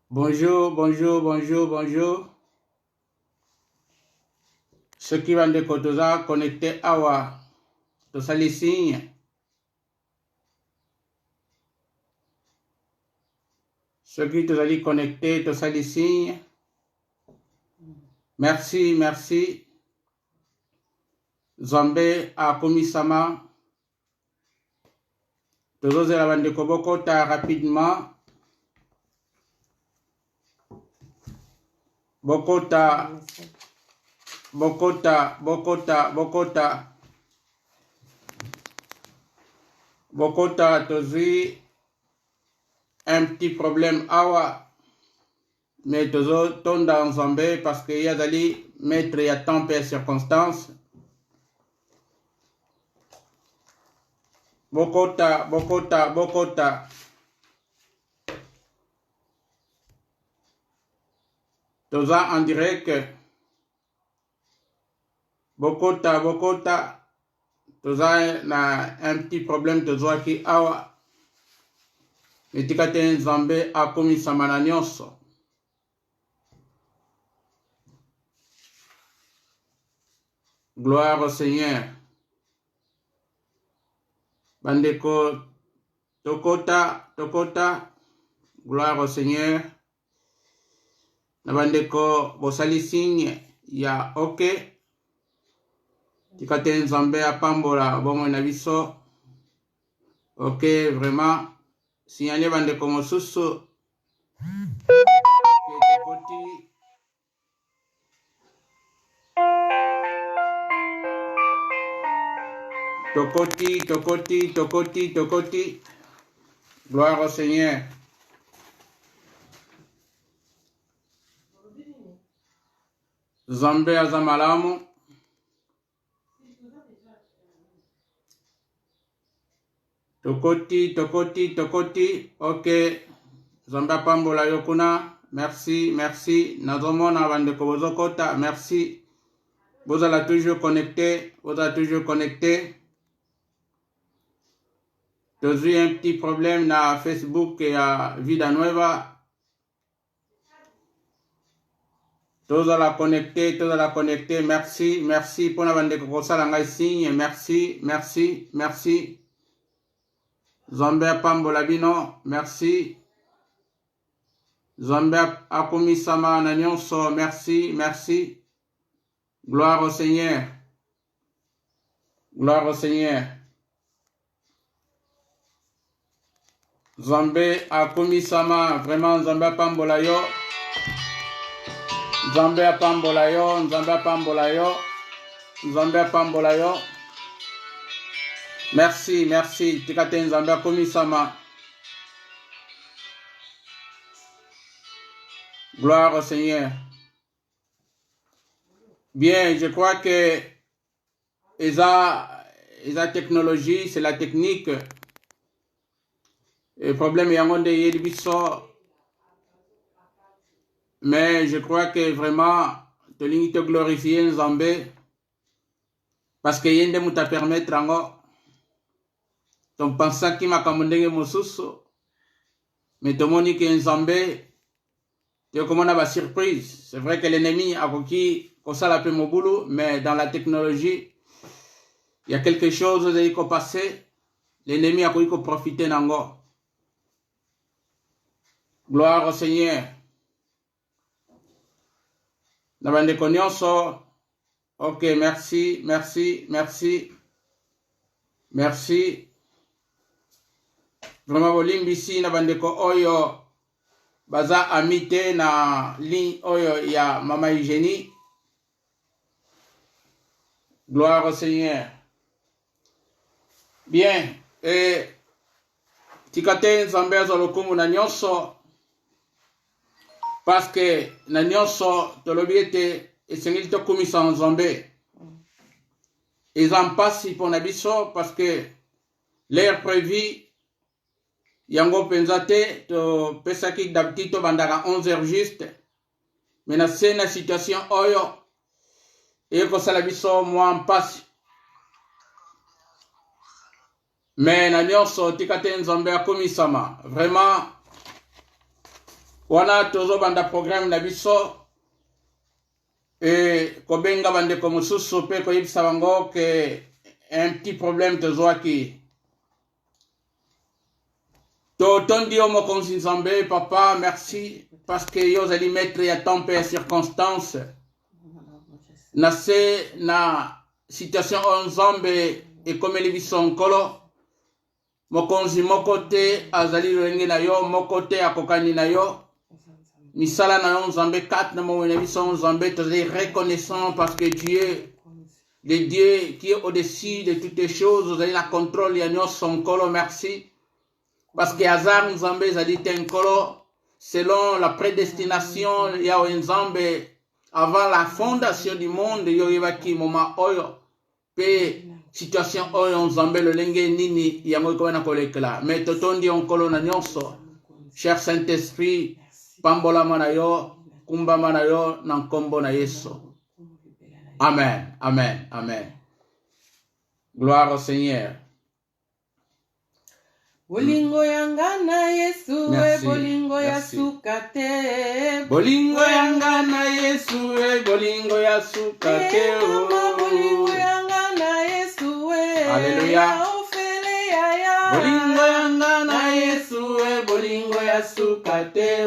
Bonjour, bonjour, bonjour, bonjour. Ceux qui vont de Kotoza connectés à tous les signes. Ceux qui sont allés connectés, tous les signes. Merci, merci. Zambé à Komisama. Tous les vont de Kobokota rapidement. Bokota, Bokota, Bokota, Bokota. Bokota, tous un petit problème awa. Mais toujours tombe dans Zambé parce qu'il y a d'aller mettre à temps et circonstances. Bokota, Bokota, Bokota. Toujours en direct. Bokota, Bokota. Toujours un petit problème de joie qui awa. Etikate Zambé a commis sa mananioso. Gloire au Seigneur. Bandeko Tokota, Tokota. Gloire au Seigneur. Nabandeko Bosali signe. Ya ok. Tikate Zambé a Pambola. Bon, nabiso. Ok, vraiment. Signalé bandeko Mosusu. Tokoti. Tokoti, Tokoti, Tokoti, Tokoti. Gloire au Seigneur. Zambé Azamalamu. Tokoti, Tokoti, Tokoti. Ok. Zambé Pambola Yokuna. Merci, merci. Nazomona Bandeko Bozokota. Merci. Vous allez toujours connecté. Vous allez toujours connecté. J'ai un petit problème na Facebook et à Vida Nueva. Tous à la connecter, tous à la connecter. Merci, merci pour la bande de Kosalanga signe. Merci, merci, merci. Zambé Pambolabino, merci. Zambé Akomisama Nanyonso, merci, merci. Gloire au Seigneur. Gloire au Seigneur. Zambé Akomisama, vraiment Zambé Pambolayo. Zambé Pambolayo, Zambé Pambolayo. Zambé Pambolayo. Merci, merci. Tikaten Zambé Komisama. Gloire au Seigneur. Bien, je crois que la technologie, c'est la technique. Le problème est en de mais je crois que vraiment, tu l'as te glorifier Zambé parce que yende muta permettre ango ton pensant qui m'a commandé mon sous mais ton monique en Zambé tu comment on a la surprise. C'est vrai que l'ennemi a conquis comme ça la peu mon boulot, mais dans la technologie il y a quelque chose qui peut passer. L'ennemi a conquis profiter d'ango. Gloire au Seigneur. Nabande Konyoso. Ok, merci, merci, merci. Merci. Vraiment, Bolimbisi, Nabande Ko Oyo. Baza amite na ligne Oyo ya Mama Eugénie. Gloire au Seigneur. Bien. Et Tikate Zambé Zolokumu na nyonso. Parce que na nyonso tolobiete esengeli to komisa en Zambé. Ils en passent pour nabiso parce que l'air prévu yango penzate to pesaki d'habitude to bandaka 11h juste. Mais na sena situation oyo et ko sala biso moi en passe. Mais na nyonso tikate Zambé a komisama. Vraiment wana tozo banda programme na biso et kobenga bande ko mususu pe ko yibisa bango que un petit problème tozwaki to tondi o mokonzi nzambe papa merci parce que yo zali mettre ya temps et circonstance na se na situation o nzambe ekomeli biso nkolo mokonzi moko te azali lolenge na yo moko te akokani na yo misala na yo nzambe 4 na mowena biso nzambe tozali reconnaissant parce que tu es le Dieu qui est au-dessus de toutes les choses ozali na contrôle ya nyonso nkolo merci parce que hasard nzambe ezali te nkolo selon la prédestination ya nzambe avant la fondation du monde yo yebaki moma oyo pe situation oyo nzambe lolenge nini yango ekomana kolekela mais totondi nkolo na nyonso cher Saint-Esprit pambolama na yo kumbama na yo na nkombo na Yesu. Amen, amen, amen. Gloire au Seigneur. Bolingo yanga na Yesu e bolingo ya sukate. Bolingo yanga na Yesu e bolingo ya sukate. Bolingo yanga na Yesu e. Alléluia. Bolingo yanga na Yesu e bolingo ya sukate.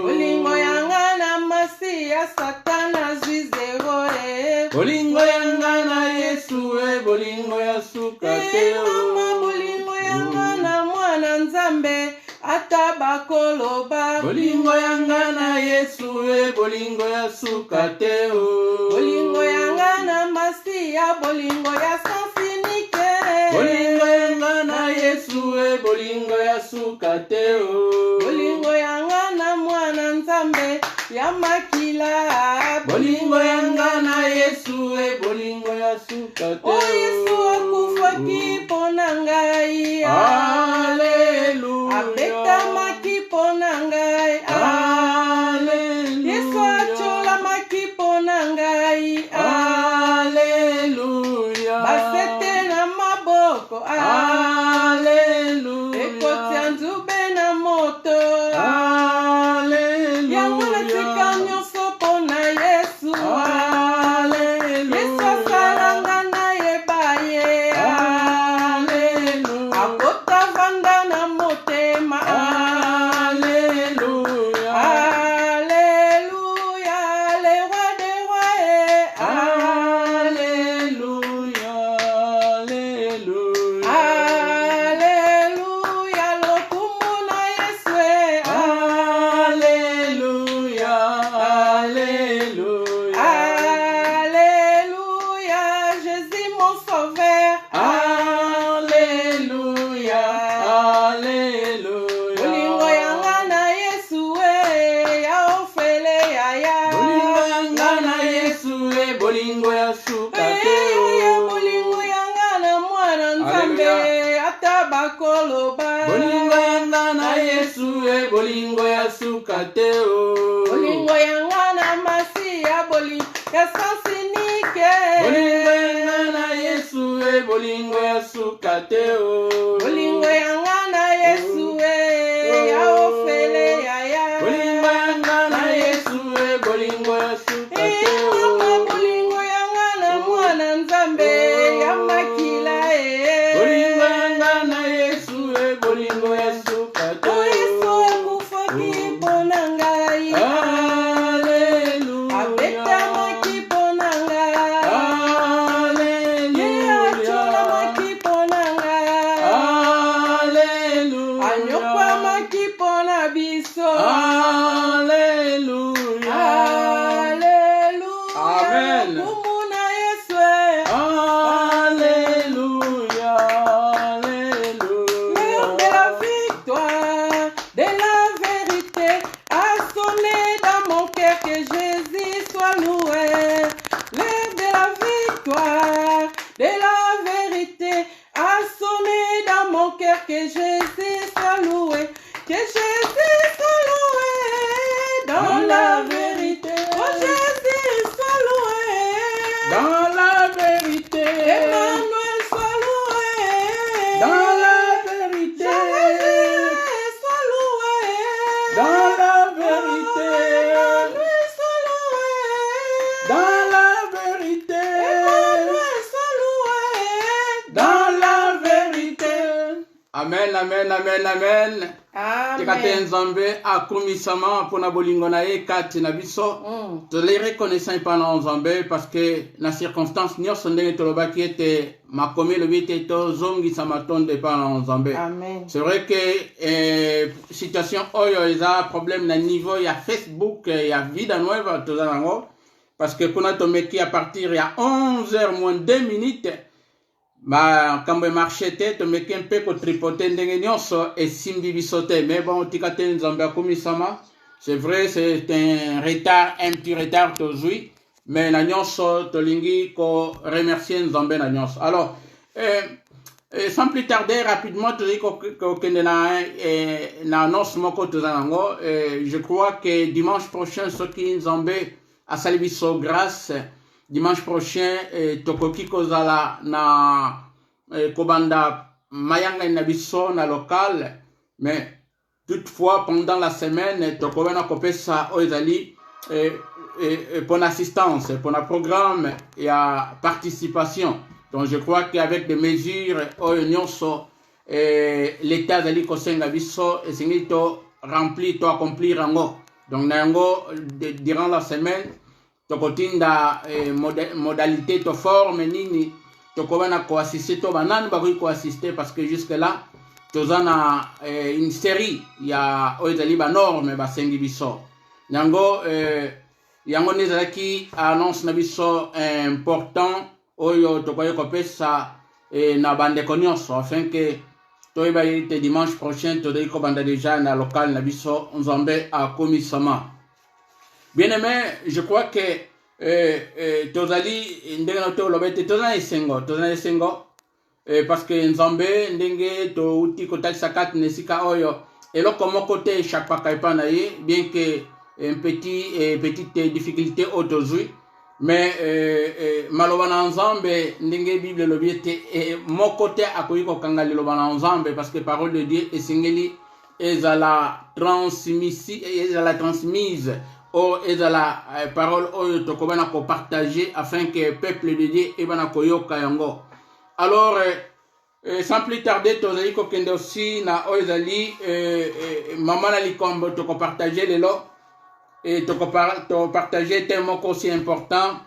Bolingo yanga na masi ya satana zizero e. Bolingo yanga na Yesu e bolingo ya sukate. Bolingo yanga na mwana nzambe atabakoloba. Bolingo yanga na Yesu e bolingo ya sukate. Bolingo yanga na masi ya bolingo ya sansinike. Bolingo yanga na Yesu e bolingo ya sukate. Bolingo yanga na mwana nzambe ya makila. Bolingo yanga na Yesu e bolingo ya sukate. O Yesu akufaki pona ngai. Alleluia. Abetamaki pona ngai. Alleluia. Yesu acholamaki pona ngai. Alleluia. Basete na maboko. Alleluia. Ekoti ya nzube na moto. Alleluia. Yango natika nyonso pona Yesu. Yesu asalanga na yebaye. Akota vanda na motema. Alleluia. Alléluia, le roi des rois. Alleluia. Alleluia. Alléluia, lokumu na Yesu. Alleluia. Alleluia. Alléluia, Jésus mon sauveur. Alleluia. Alleluia. Bolingo yanga na Yesu ya ofele ya. Bolingo yanga na Yesu e bolingo ya sukate. Bolingo yanga na mwana nzambe atabakoloba. Bolingo yanga na Yesu e bolingo ya sukate. Bolingo yanga na masi ya bolingo ya sansinike. Bolingo yanga na Yesu e bolingo ya sukate. Bolingo yanga na Yesu ya ofele ya. Bolingo yanga na Yesu e bolingo ya sukate. Bolingo yanga na mwana nzambe ya makila. Bolingo yanga na Yesu e bolingo ya sukate. O Yesu akufaki pona ngai. Alleluia. Abetamaki pona ngai. Alleluia. Acholamaki pona ngai. Alleluia. Anyokwamaki pona biso. Alleluia. Alléluia. Amen. Lokumu na Yesu. Alleluia. L'heure de la victoire, de la vérité, a sonné dans mon cœur, que Jésus soit loué. L'heure de la victoire, de la vérité, a sonné dans mon cœur, que Jésus soit loué. Que Jésus soit loué. Amen, amen, amen, amen. Tekate Amen. Nzambe akumisama pona bolingo na ye kati na biso. Tole reconnaissant pa na Nzambe parce que na circonstance nyonso ndenge tolobaki ete makomi lobi ete tozongisa matonde pa na Nzambe. Amen. C'est vrai que situation oyo eza problème na niveau ya Facebook ya Vida Nueva toza nango parce que kuna tomeki à partir ya 11h moins 2 minutes. Bah, quand je marchais, tu me un peu pour tripoter et simbi bisote. Mais bon, tikate Nzambe akumisama. C'est vrai, c'est un retard, un petit retard aujourd'hui. Mais na nyonso tolingi ko remercier Nzambe na nyonso. Alors, sans plus tarder, rapidement, tu dis que na annonce moko tozanango. Je crois que dimanche prochain, ce qui Nzambe a sali biso grâce. Dimanche prochain, tokoki kozala na kobanda mayanga na biso na local, mais toutefois pendant la semaine tokobana kopesa oezali pour l'assistance, pour le programme et la participation. Donc je crois qu'avec des mesures nyonso l'État zali kosenga biso et singi to remplir, to accomplir ango. Donc nango durant la semaine tokotinda modalité to forme nini tokobana ko assister to banani bakoki ko assister parce que jusque là tozana une série ya oezali ba norme basengi biso yango yango nezalaki annonce na biso important oyo tokoki kopesa na bandeko nyonso afin que toyeba ete dimanche prochain tozali kobanda déjà na local na biso Nzambe akumisama. Bien aimé, je crois que tozali ndenge na to lobete tozana esengo parce que Nzambe ndenge to uti kotalisa kati nesika oyo eloko moko te échappaka epa na ye bien que petite difficulté aujourd'hui mais maloba na Nzambe ndenge Bible lobi ete moko te akoki kokanga liloba na Nzambe parce que parole de Dieu esengeli ezala transmise et de la parole oyo tokobana ko partager afin que peuple de Dieu ebana koyoka yango. Alors sans plus tarder tozali ko kende aussi na oezali mama na likombo toko partager lelo et toko partager tellement aussi important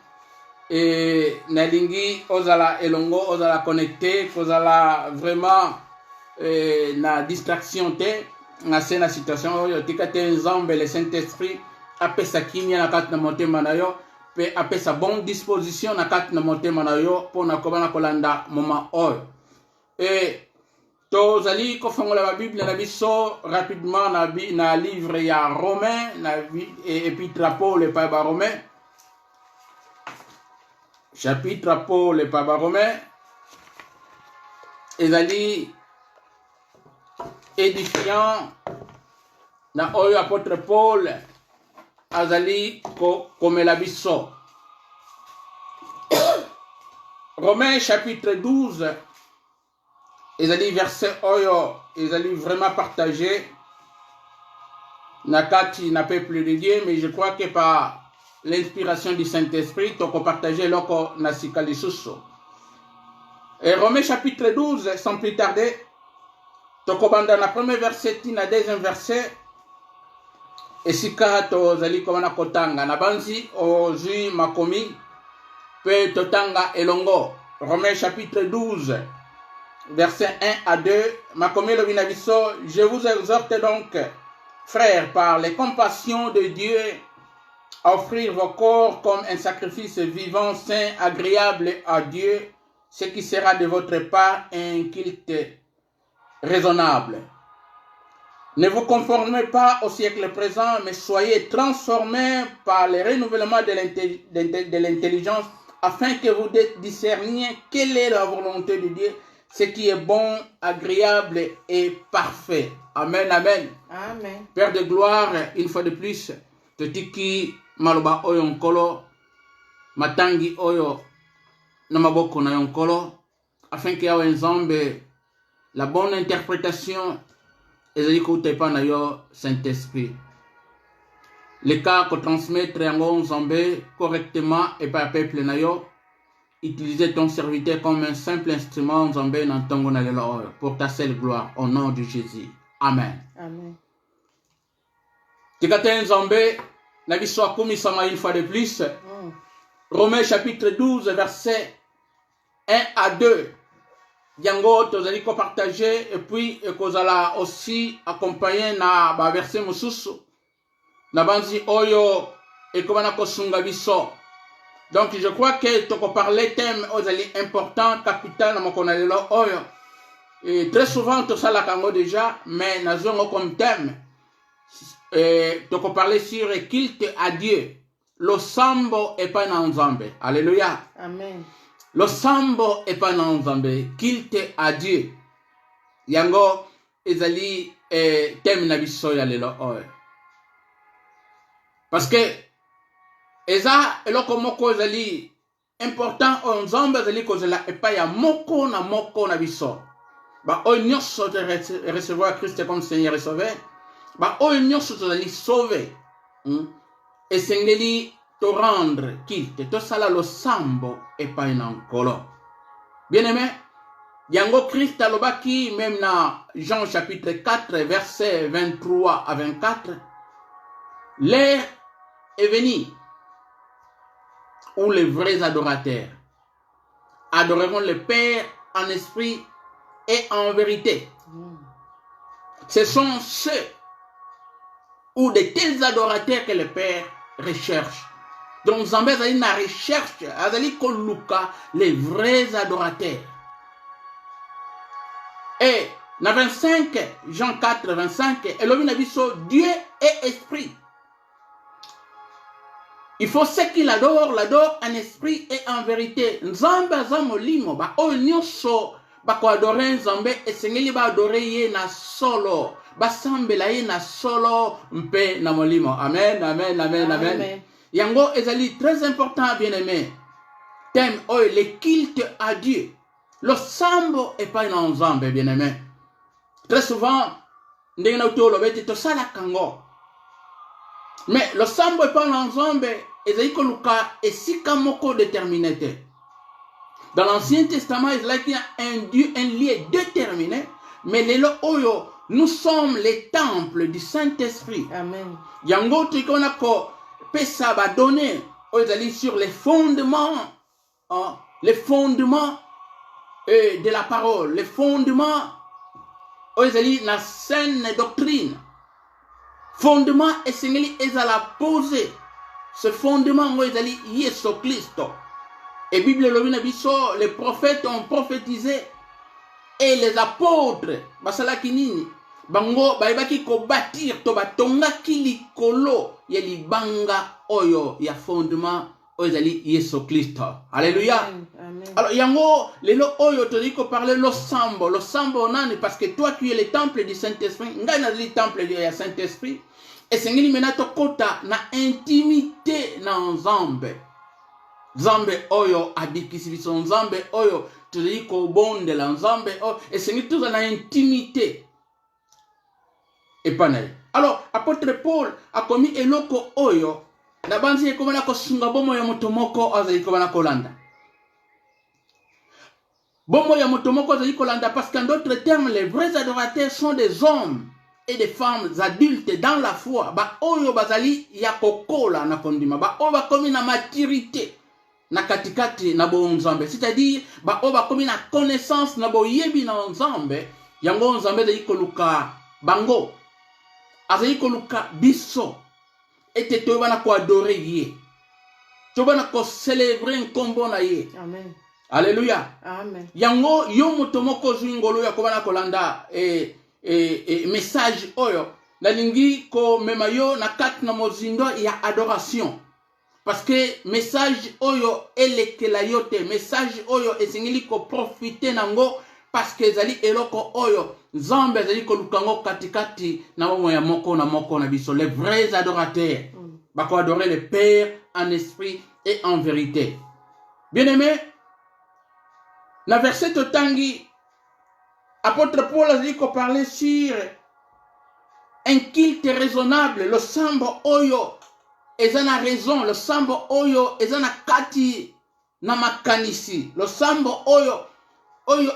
et na lingi ozala elongo ozala connecté ozala vraiment na distraction te na sena situation oyo tikate Nzambe le Saint-Esprit apesa kimia na kati na motema na yo pe apesa bonne disposition na kati na motema na yo pona kobana kolanda moma oyo tozali kofongola ba Bible na biso rapidement na livre ya Romain na épître Paul pa ba Romain chapitre Paul pa ba Romain ezali édifiant na oyo apôtre Paul azali komela biso. Romains chapitre 12 ezali verset oyo ezali vraiment partagé na kati na peuple de Dieu, mais je crois que par l'inspiration du Saint-Esprit toko partager loko na sika lisusu. Et Romains chapitre 12 sans plus tarder toko banda na premier verset na deuxième verset esika tozali komana kotanga na banzi ozui makomi pe totanga elongo. Romains chapitre 12 verset 1 à 2 makomi lo binabiso. Je vous exhorte donc frères par les compassions de Dieu à offrir vos corps comme un sacrifice vivant, saint, agréable à Dieu, ce qui sera de votre part un culte raisonnable. Ne vous conformez pas au siècle présent, mais soyez transformés par le renouvellement de l'intelligence, afin que vous discerniez quelle est la volonté de Dieu, ce qui est bon, agréable et parfait. Amen, amen. Amen. Père de gloire, une fois de plus, te tiki maloba oyo nkolo, matangi oyo namaboko na yonkolo, afin que yawe Nzambe la bonne interprétation ezali kouta epa na yo Saint-Esprit. Le cas ko transmettre yango Nzambe correctement epa ya peuple na yo utiliser ton serviteur comme un simple instrument Nzambe na ntongo na lelo oyo pour ta seule gloire au nom de Jésus. Amen. Amen. Tikate Nzambe na biso akomisama une fois de plus. Romains chapitre 12 verset 1 à 2. Yango tozali ko partager et puis kozala aussi accompagné na ba verset mosusu na banzi oyo ekobana kosunga biso. Donc je crois que toko parler thème ozali important capital na mokona lelo oyo. Et très souvent to sala kango déjà mais nazongo comme thème toko parler sur le culte à Dieu. Lo sambo epa na Nzambe. Alléluia. Amen. Lo sambo epa na Nzambe, culte à Dieu. Yango ezali thème na biso ya lelo oyo. Parce que eza eloko moko ezali important o Nzambe ezali kozela epa ya moko na biso. Ba oyo nyonso de recevoir Christ comme Seigneur et Sauveur. Ba oyo nyonso tozali sauvé. Esengeli to rendre culte, to sala lo sambo epai na nkolo. Bien aimé, yango Christ alobaki même na Jean chapitre 4 verset 23 à 24. L'heure est venue où les vrais adorateurs adoreront le Père en esprit et en vérité. Ce sont ceux ou de tels adorateurs que le Père recherche. Donc Nzambe azali na recherche, azali koluka les vrais adorateurs. Et na 25, Jean 4, 25, elobi na biso, Dieu est esprit. Il faut ceux qui l'adorent en esprit et en vérité. Nzambe aza molimo, ba oyo nyonso bako adorer Nzambe esengeli ba adorer ye na solo. Basambela ye na solo mpe na molimo. Amen, amen, amen, amen. Amen. Yango ezali très important, bien aimé. Thème oyo le culte à Dieu. Le sambo et pas na Nzambe, bien aimé. Très souvent ndenge na uto lobeti to sala kango. Mais le sambo et pas na Nzambe ezali ko luka esika moko déterminé te. Dans l'Ancien Testament, il y a un Dieu, un lieu déterminé, mais lelo oyo nous sommes les temples du Saint-Esprit. Amen. Yango tikona ko pesa ba donner sur les fondements de la parole, les fondements na saine doctrine. Fondement esengeli ezala poser. Ce fondement ezali Yesu Christo. Et Bible lobina biso, les prophètes ont prophétisé et les apôtres basala kinini bango baibaki ko bâtir to batonga kilikolo ya libanga oyo ya fondement ozali Yesu Christo. Alléluia. Amen. Alors yango lelo oyo todi ko parler lo sambo nani parce que toi tu es le temple du Saint-Esprit, ngai na le temple du Saint-Esprit et sengeli menato kota na intimité na Nzambe. Nzambe oyo abikisi biso, Nzambe oyo todi ko bondela, Nzambe oyo et sengeli tuza na intimité. Et pas naï. Alors, apôtre Paul a commis eloko oyo na banzi ekomana ko sunga bomo ya moto moko azali komana kolanda. Bomo ya moto moko azali kolanda parce qu'en d'autres termes, les vrais adorateurs sont des hommes et des femmes adultes dans la foi. Ba oyo bazali ya kokola na kondima. Ba oyo bakomi na maturité na katikati na bo Nzambe. C'est-à-dire, ba oyo bakomi na connaissance na bo yebi na Nzambe. Yango Nzambe azali koluka bango. Azali koluka biso. Et tu vas ko adorer ye. Tu vas ko célébrer un combo na ye. Amen. Alléluia. Amen. Yango yo motomoko zwingolo ya kobana kolanda message oyo na lingi ko mema yo na kat na mozindo ya adoration. Parce que message oyo elekela yote, message oyo esengeli ko profiter nango parce que zali eloko oyo Nzambe zali ko lukango katikati na momo ya moko na biso, les vrais adorateurs. Bako adorer le Père en esprit et en vérité. Bien-aimé, na verset totangi apôtre Paul a dit qu'on parlait sur un culte raisonnable, le sambo oyo ezana raison, le sambo oyo ezana kati na makanisi losambo oyo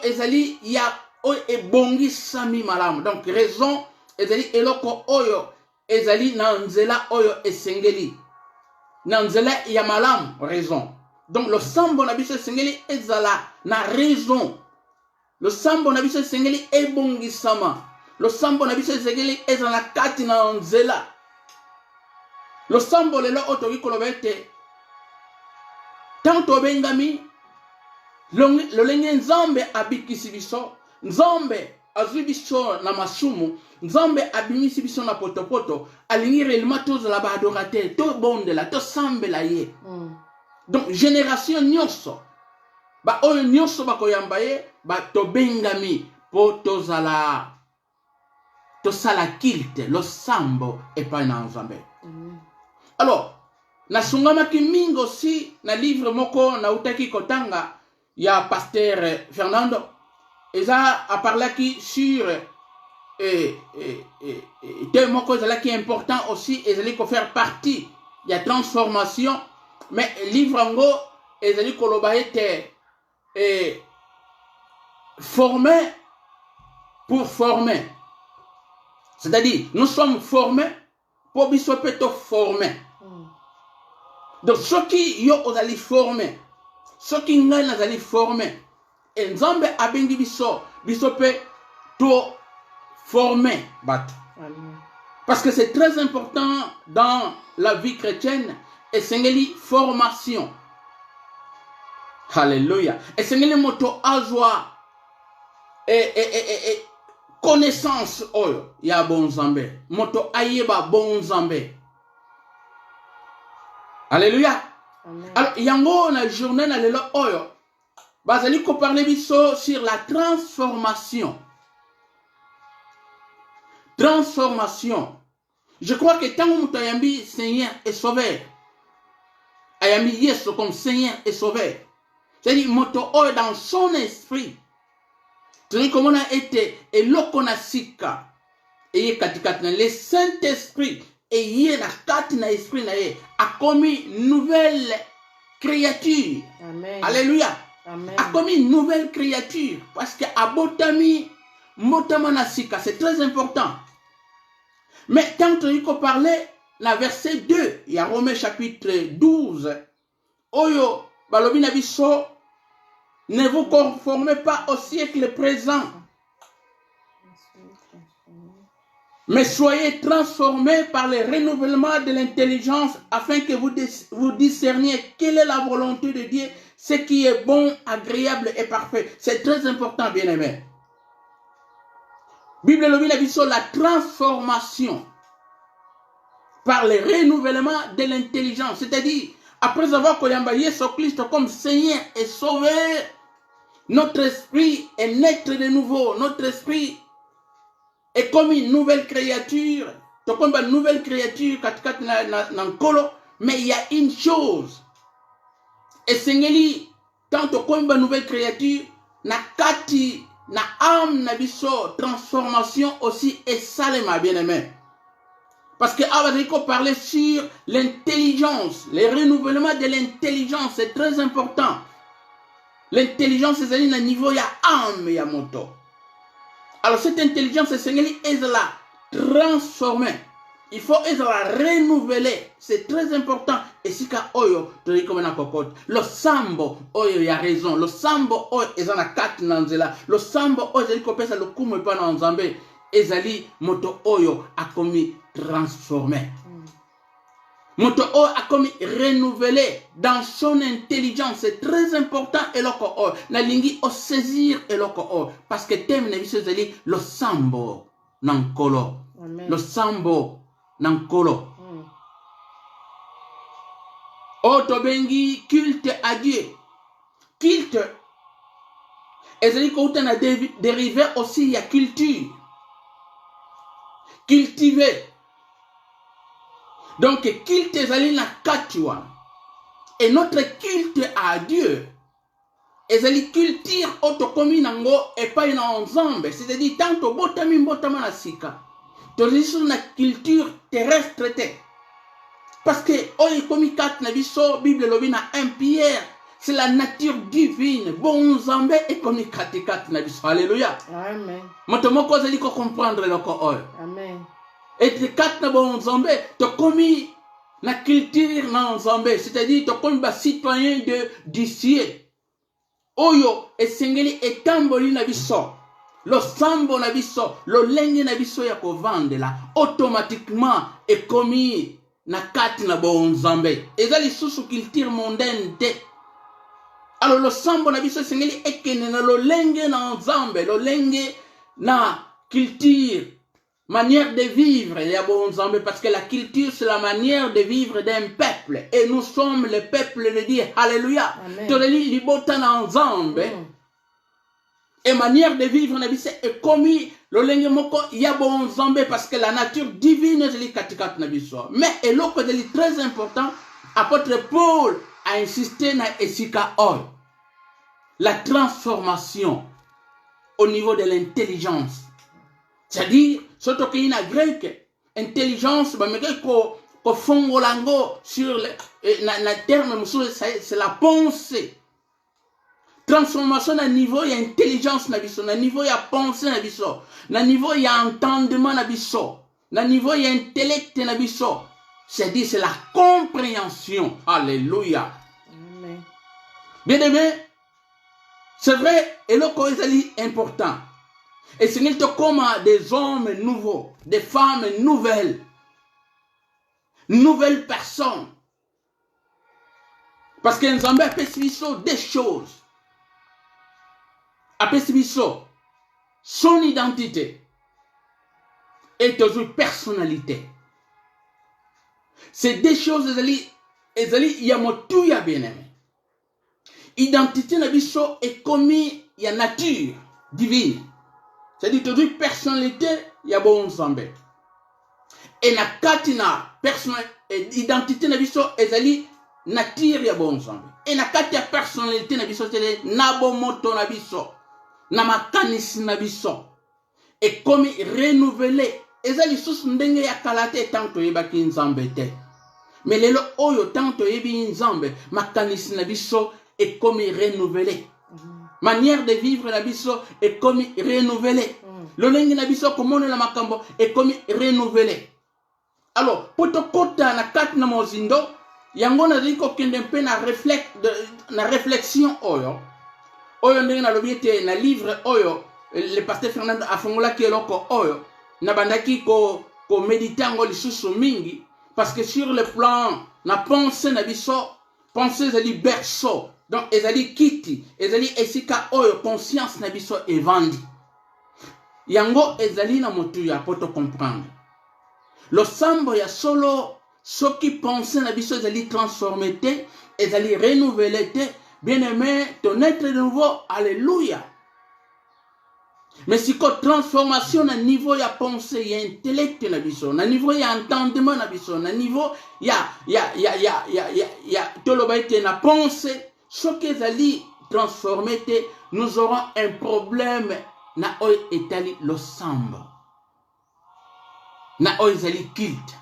ezali ya oyo ebongisami malamu. Donc raison ezali eloko oyo ezali na nzela oyo esengeli na nzela ya malamu raison. Donc losambo na biso esengeli ezala na raison. Losambo na biso esengeli ebongisama. Losambo na biso esengeli ezala na kati na nzela. Losambo lelo otoki koloba ete tanto bengami lolenge nzambe abikisi biso, nzambe azwi biso na masumu, nzambe abimisi biso na potopoto, alingi réellement tozala ba adorateur, to bondela, to sambela ye. Donc génération nyonso ba oyo nyonso bakoyamba ye ba tobengami po tozala tosala kilte losambo epai na nzambe. Alors nasungamaki mingi aussi na livre moko na utaki kotanga ya pasteur Fernando eza aparlaki sur te moko ezalaki important aussi ezali ko faire partie ya transformation. Mais livre ango ezali koloba ete former pour former. C'est-à-dire, nous sommes formés pour biso peto former. Donc, ceux qui yo ozali formés, ceux qui ngai nazali formés, et nzambe abengi biso pe to former bat. Parce que c'est très important dans la vie chrétienne. Et sengeli formation. Alléluia. Et sengeli moto azwa connaissance oyo ya bon Nzambe. Moto ayeba bon Nzambe. Alléluia. Amen. Alors yango na journée na lelo oyo bazali ko parler biso sur la transformation. Transformation. Je crois que tant que ayambi Seigneur et Sauveur, ayambi Yesu comme Seigneur et Sauveur, c'est-à-dire moto oyo dans son esprit, c'est-à-dire comme on a été et l'okona sika et katikati le Saint-Esprit et yé na kati na esprit na ye a commis nouvelle créature. Amen. Alléluia. Amen. A commis nouvelle créature parce que abotami motama na sika, c'est très important. Mais quand on y parlait, la verset 2, il y a Romains chapitre 12, Oyo, balobi na biso, ne vous conformez pas au siècle présent, mais soyez transformés par le renouvellement de l'intelligence afin que vous discerniez quelle est la volonté de Dieu, ce qui est bon, agréable et parfait. C'est très important, bien-aimé. Bible lobi na biso la transformation par le renouvellement de l'intelligence, c'est-à-dire après avoir koyamba Yesu Christ comme Seigneur et Sauveur, notre esprit est naître de nouveau, notre esprit est comme une nouvelle créature, comme une nouvelle créature katikati na nkolo, mais il y a une chose, et sengeli tant comme une nouvelle créature na kati na âme na biso transformation aussi et salema bien-aimé. Parce que Awadiko parlait sur l'intelligence, le renouvellement de l'intelligence, c'est très important. L'intelligence c'est à niveau ya âme ya moto. Alors cette intelligence c'est la transformer. Il faut la renouveler, c'est très important. Et si ka oyo to comme na cocotte, le sambo oyo ya raison, le sambo oyo ezana kati na nzela, le sambo oyo ezali kopesa le kumu pa na nzambe, ezali moto oyo a commis transformé. Moto oyo a commis renouvelé dans son intelligence, c'est très important eloko oyo na lingi o saisir eloko oyo parce que thème na biso ezali le sambo nankolo. Le sambo nankolo. Otobengi culte à Dieu. Culte. Ezali kouta na dérivé aussi ya culture. Cultiver. Donc culte ezali na katiwa. Et notre culte à Dieu. Ezali culture otokomi nango epai na ensemble. C'est-à-dire tanto botami mbotama na sika. Sur la culture terrestre. Parce que, oye, comme 4 na biso, Bible lobi na 1 Pierre, c'est la nature divine. Bon Nzambe et comme katikati na biso. Alléluia. Amen. Motomoko azali ko comprendre loko oyo. Amen. Et te kat na bon Nzambe to komi na culture na Nzambe, c'est-à-dire to komi ba citoyen d'ici. Oyo esengeli etamboli na biso. Lo sambo na biso, lo lenge na biso ya kovandela automatiquement ekomi na kati na bon Nzambe. Ezali susu culture mondaine te. Alors le sambo na biso sengeli ekene na lo lenge na Nzambe, lo lenge na culture, manière de vivre ya bon Nzambe, parce que la culture c'est la manière de vivre d'un peuple et nous sommes le peuple de Dieu. Alléluia. Toleli libota na Nzambe. Et manière de vivre na biso est commis le lenge moko ya bon Nzambe, parce que la nature divine est li katikat na biso. Mais eloko de li très important, apôtre Paul a insisté na esika oil. La transformation au niveau de l'intelligence. C'est-à-dire, surtout qu'il y a grec, intelligence, ko fongolango sur le terme, c'est la pensée. Transformation na niveau ya intelligence na biso, na niveau ya pensée na biso, na niveau ya entendement na biso, na niveau ya intellect na biso. C'est-à-dire, c'est la compréhension. Alléluia. Amen. Bien aimé, c'est vrai, et le est important. Et c'est qu'il te comme des hommes nouveaux, des femmes nouvelles, nouvelles personnes. Parce que nous avons des choses. Après son identité et toujours personnalité. C'est des choses, il y a tout ya bien aimé. Identité na biso est commis ya nature divine. C'est-à-dire toujours personnalité ya bon Nzambe. Et na katina identité na biso ezali nature ya bon Nzambe. Et na katia personnalité na biso c'est na bon moto na biso. Na makanisi na biso. Et comme renouvelé. Ezali sus ndenge ya kalate tanto yebaki Nzambe te. Mais lelo oyo tanto yebi Nzambe makanisi na biso est comme renouvelé. Manière de vivre na biso est comme renouvelé. Le lengi na biso komone la makambo est comme renouvelé. Alors, poto kota na kat na mozindo, yango na ziko kende mpe na réflexion oyo. Oyo ndenge na lobiete na livre oyo, le pasteur Fernando afongola ki eloko oyo, na bandaki ko méditango lisusu mingi, parce que sur le plan na pensée na biso, pensée ezali berceau. Donc, ezali kiti, ezali esika oyo conscience na biso evandi. Yango ezali na motu ya poto comprendre. Le sambo ya solo, ce qui pense na biso ezali transformé te, ezali renouvelé te, bien aimé, ton être de nouveau, alléluia. Mais si ko transformation na niveau ya pensée, ya intellect na biso, na niveau ya entendement na biso, na niveau ya tolobaite na pensée, ce qui est transformé, nous aurons un problème na oi etali lo samba. Na oi ezali culte.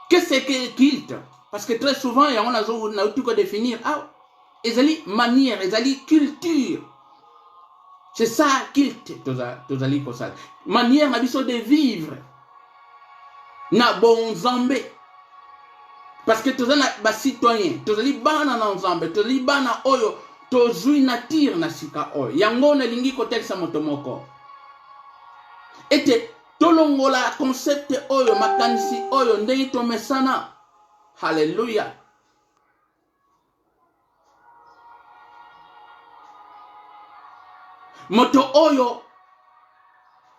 Qu'est-ce que culte? Parce que très souvent, il y a un tout définir. Ah, ezali manière, ezali culture. C'est ça culte. Tozali kosala. Manière na biso de vivre. Na bon Nzambe. Parce que tous les citoyens, tous les bana na Nzambe, tous les bana oyo, tous les nature na sika oyo. Yango na lingi kotel sa motomoko. Ete tolongola concept oyo makanisi oyo ndenge to mesana. Hallelujah. Moto oyo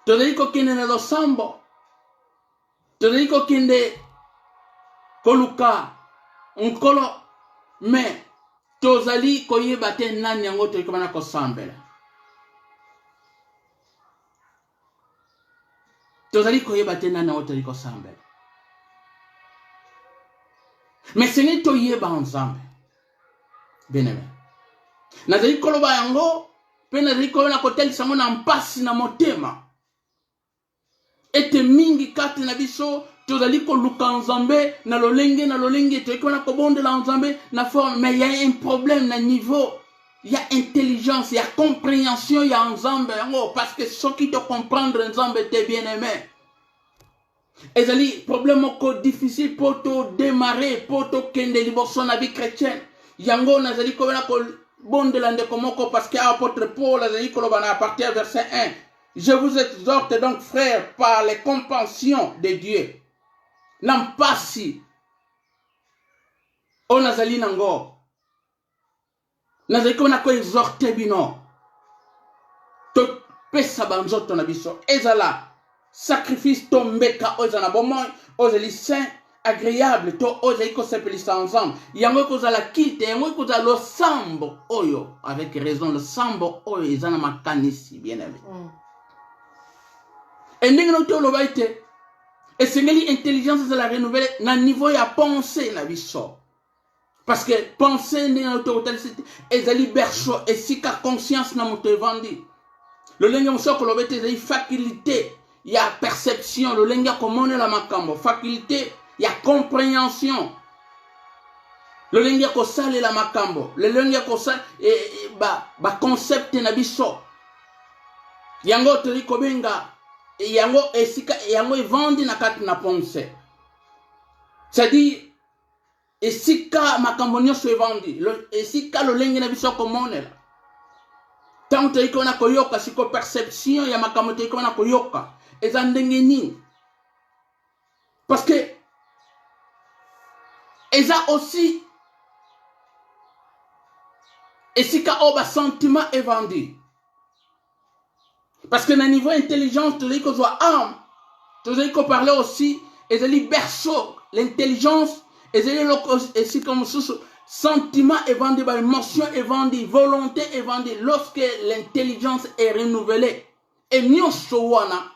tozali kokende na losambo. Tozali kokende koluka nkolo mais tozali koyeba te nani yango to komana ko sambela. Tozali koyeba te nani yango to ko sambela. Mais ce n'est to yeba Nzambe. Bien-aimé. Nazali koloba yango pe nazali koyona kotel sango na mpasi na motema. Ete mingi kati na biso tozali koluka nzambe na lolenge toyeki wana kobondela nzambe na forme, mais il y a un problème na niveau. Il y a intelligence, il y a compréhension, il y a nzambe yango, parce que ceux qui te comprendre nzambe te bien aimé. Ezali problème moko difficile pour te démarrer, pour te kende liboso na vie chrétienne. Yango nazali kobena ko bondela ndeko moko, parce que apôtre Paul azali koloba na partir verset 1. Je vous exhorte donc frères par les compassions de Dieu. Nampasi o nazali nango. Nazali kobena ko exhorter bino. To pesa banzoto na biso. Ezala sacrifice tombeka ozana bomoy, ozali saint, agréable, to ozali ko sepelisa ensemble. Yango kozala kite, yango kozala lo sambo oyo, avec raison le sambo oyo ezana makanisi bien aimé. Et ndenge no to lo baite, et sengeli intelligence ezala renouveler na niveau ya pensée na biso. Parce que penser ndenge no to talisite ezali berceau et sika conscience na moto evandi. Le lenge mosoko lo baite ezali faculté. Il y a perception, le lenga komone la makambo, faculté, il y a compréhension. Le lenga ko sale la makambo, le lenga ko sale ba concept na biso. Yango toli kobenga, yango esika yango evandi na kati na pensée. C'est-à-dire esika makambo nyonso evandi, esika le lenga na biso komone la. Tant toli ko na koyoka siko perception ya makambo toli ko na koyoka. Parce que eza aussi esika oba sentiment est vendu. Parce que na niveau intelligence tu ko soit âme, tu ko parler aussi ezali berceau, l'intelligence ezali loko esika mususu sentiment est vendu, émotion est vendu, volonté est vendu lorsque l'intelligence est renouvelée. Et nyonso wana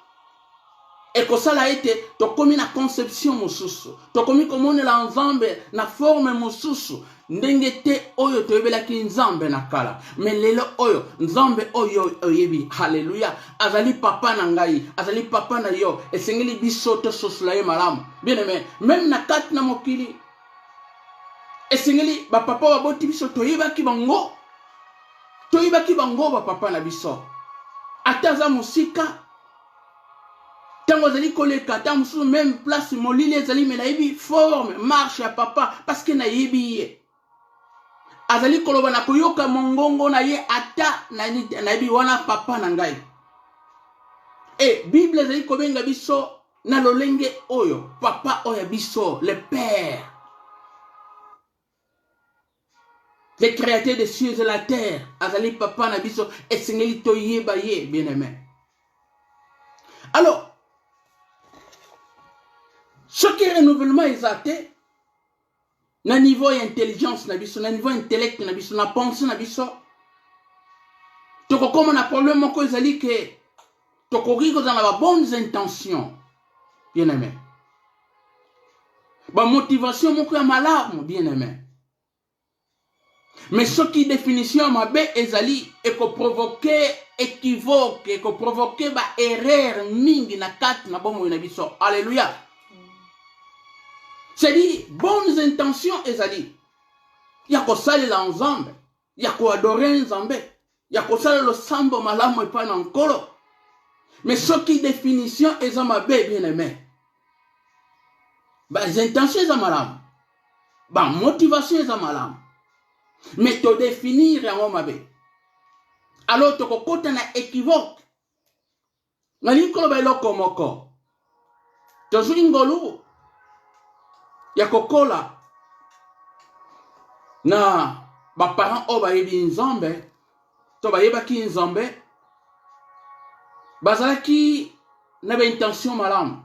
et que ça a été, tu as commis la conception mosusu, tu as commis comme la nzambe, na forme mosusu, ndengete oyo to yebela ki nzambe na kala, mais lelo oyo nzambe oyo oyebi, hallelujah, azali papa na ngai, azali papa na yo, et sengeli biso te sosula ye malamu, bien aimé, même na kat na mokili, et sengeli ba papa wa boti biso to yebaki bango ba papa na biso, ataza musika. Tant que vous koleka, tant que même place molili ezali mais naïbi forme marche à papa parce que naïbi azali koloba na koyoka mongongo na ye ata naïbi wana papa na ngai. Et Bible ezali kobenga biso na lolenge oyo papa oya biso le père, le créateur des cieux et de la terre, azali papa na biso et sengeli to yeba ye bien aimé. Alors ce qui est renouvellement exalté, na niveau intelligence na biso, na niveau intellect na biso, na pensée na biso, toko comme na problème moko ezali que toko riko dans la bonnes intentions, bien aimé. Ba motivation moko ya malamu, bien aimé. Mais ce qui définition mabe ezali et ko provoquer équivoque, et ko provoquer ba erreur mingi na kat na bomo na biso. Alléluia. C'est-à-dire, bonnes intentions, ezali. Il y a qu'on sale l'ensemble. Il y a qu'on adore l'ensemble. Il y a qu'on sale le sambo malamu et pas n'encolo. Mais ce qui définition est ma bé bien aimé. Bah, les intentions est malamu. Bah, motivation est malamu. Mais te définir en ma bé. Alors, tu as na équivoque. N'alinkolo ba iloko moko. Tu joues ngolo. Ya kokola na ba parents o ba yebi nzambe to ba yeba ki nzambe bazalaki na ba intention malamu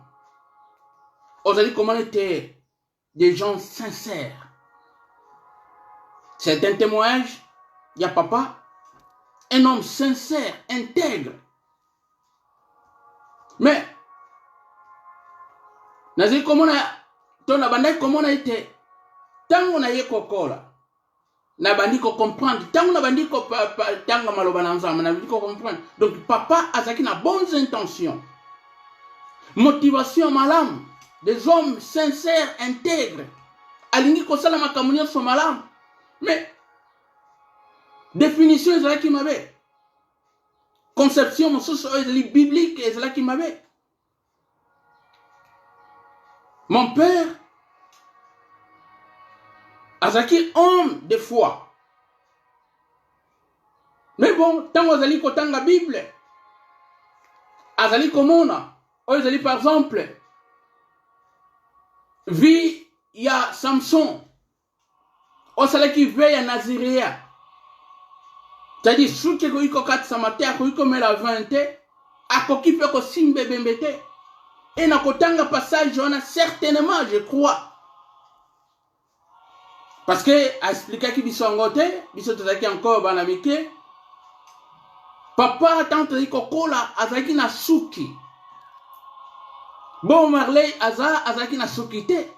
ozali comment était des gens sincères. C'est un témoignage ya papa, un homme sincère, intègre. Mais nazali comment to na bandai comment on a été tango na ye kokola na bandi ko comprendre tango na bandi ko tango maloba na nzamba na bandi ko comprendre. Donc papa azaki na bonnes intentions, motivation malamu des hommes sincères, intègres. Alingi kosala makambo nyonso malamu. Mais définition ezalaki mabe. Conception mosusu oyo ezali biblique ezalaki mabe. Mon père azalaki homme de foi. Mais bon, tant azali kotanga Bible, azali komona, oyo ezali par exemple, vie ya Samson, osalaki ve ya Nazirea. C'est-à-dire, soki koki kokatisa mate, akoki komela 20 te, akoki pe kosimba ebembe te. Et na kotanga passage wana, certainement, je crois. Parce que, a expliqué biso yango te, biso tozalaki encore banamike, papa tant tozali kokola azalaki na suki. Bon Marley azalaki na suki te.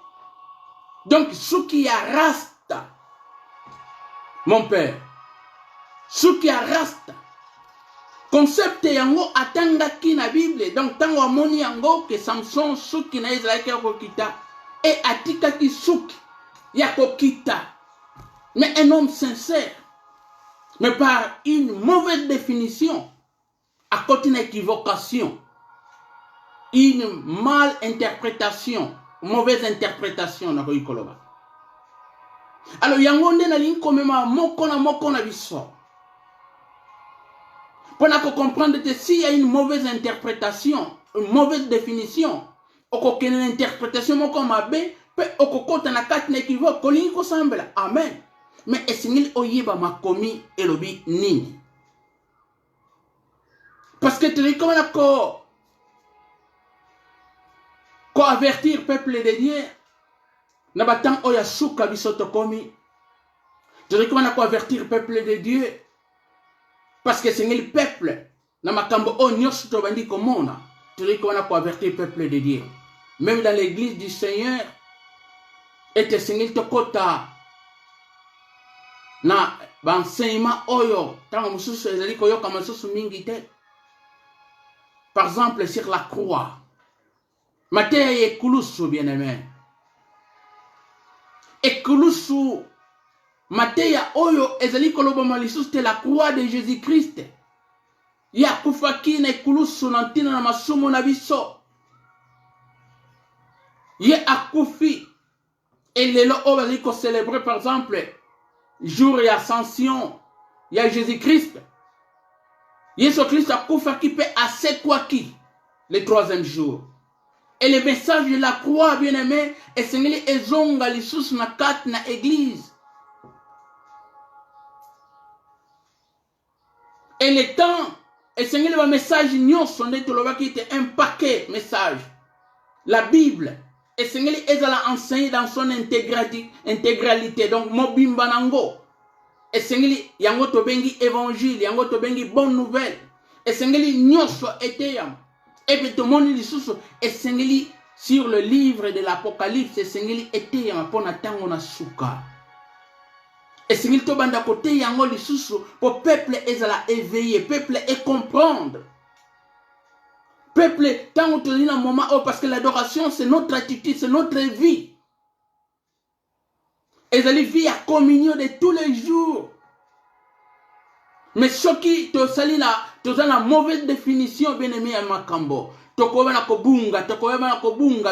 Donc suki ya rasta. Mon père. Suki ya rasta. Concept yango atangaki na Bible. Donc tango amoni yango que Samson suki na ezalaki ya kokita. Et atikaki suki ya kokita. Mais un homme sincère. Mais par une mauvaise définition, à côté d'une équivocation, une mal interprétation, mauvaise interprétation, alors yangonde na ligne comme moko na biso. Pour comprendre que s'il y a une mauvaise interprétation, une mauvaise définition, ou une interprétation moko mabe, peut okokota na kati na équivoque, kolingi ko sambela. Amen. Mais est-ce oyeba makomi elobi nini? Parce que tu dis comment ko avertir peuple de Dieu na batang oya suka bisoto komi. Tu dis comment ko avertir peuple de Dieu parce que c'est le peuple na makambo o nyos to bandi komona. Tu dis comment ko avertir peuple de Dieu. Même dans l'église du Seigneur était singil to kota na banseima oyo tango mususu ezali koyoka masusu mingi te. Par exemple sur la croix mateya ekulusu bien-aimé ekulusu mateya oyo ezali kolobama lisusu te la croix de Jésus-Christ ya kufaki na ekulusu na ntina na masumu na biso ye akufi et lelo oyo bazali ko célébrer par exemple jour et ascension, il y a Jésus-Christ. Jésus-Christ a koufa qui peut assez quoi qui le troisième jour. Et le message de la croix, bien aimé, est singli ezonga li sous na kat na église. Et le temps, et singli le message nyon sonné tout le qui était un paquet message. La Bible. Et Seigneur ezala enseigné dans son intégralité. Donc, mobimba nango. Et Seigneur yango to bengi évangile, yango to bengi bonne nouvelle. Et Seigneur nyoso ete yam. Et puis tout le monde lisusu. Et Seigneur sur le livre de l'Apocalypse, et Seigneur ete yam pona tango na suka. Et Seigneur to banda kote yango lisusu pour peuple ezala éveillé, peuple et comprendre. Peuple, tant on te dit un moment, oh, parce que l'adoration, c'est notre attitude, c'est notre vie. Et c'est la vie à communion de tous les jours. Mais ce qui te salit là, tu as la mauvaise définition, bien aimé, à Makambo. Tu as kobunga,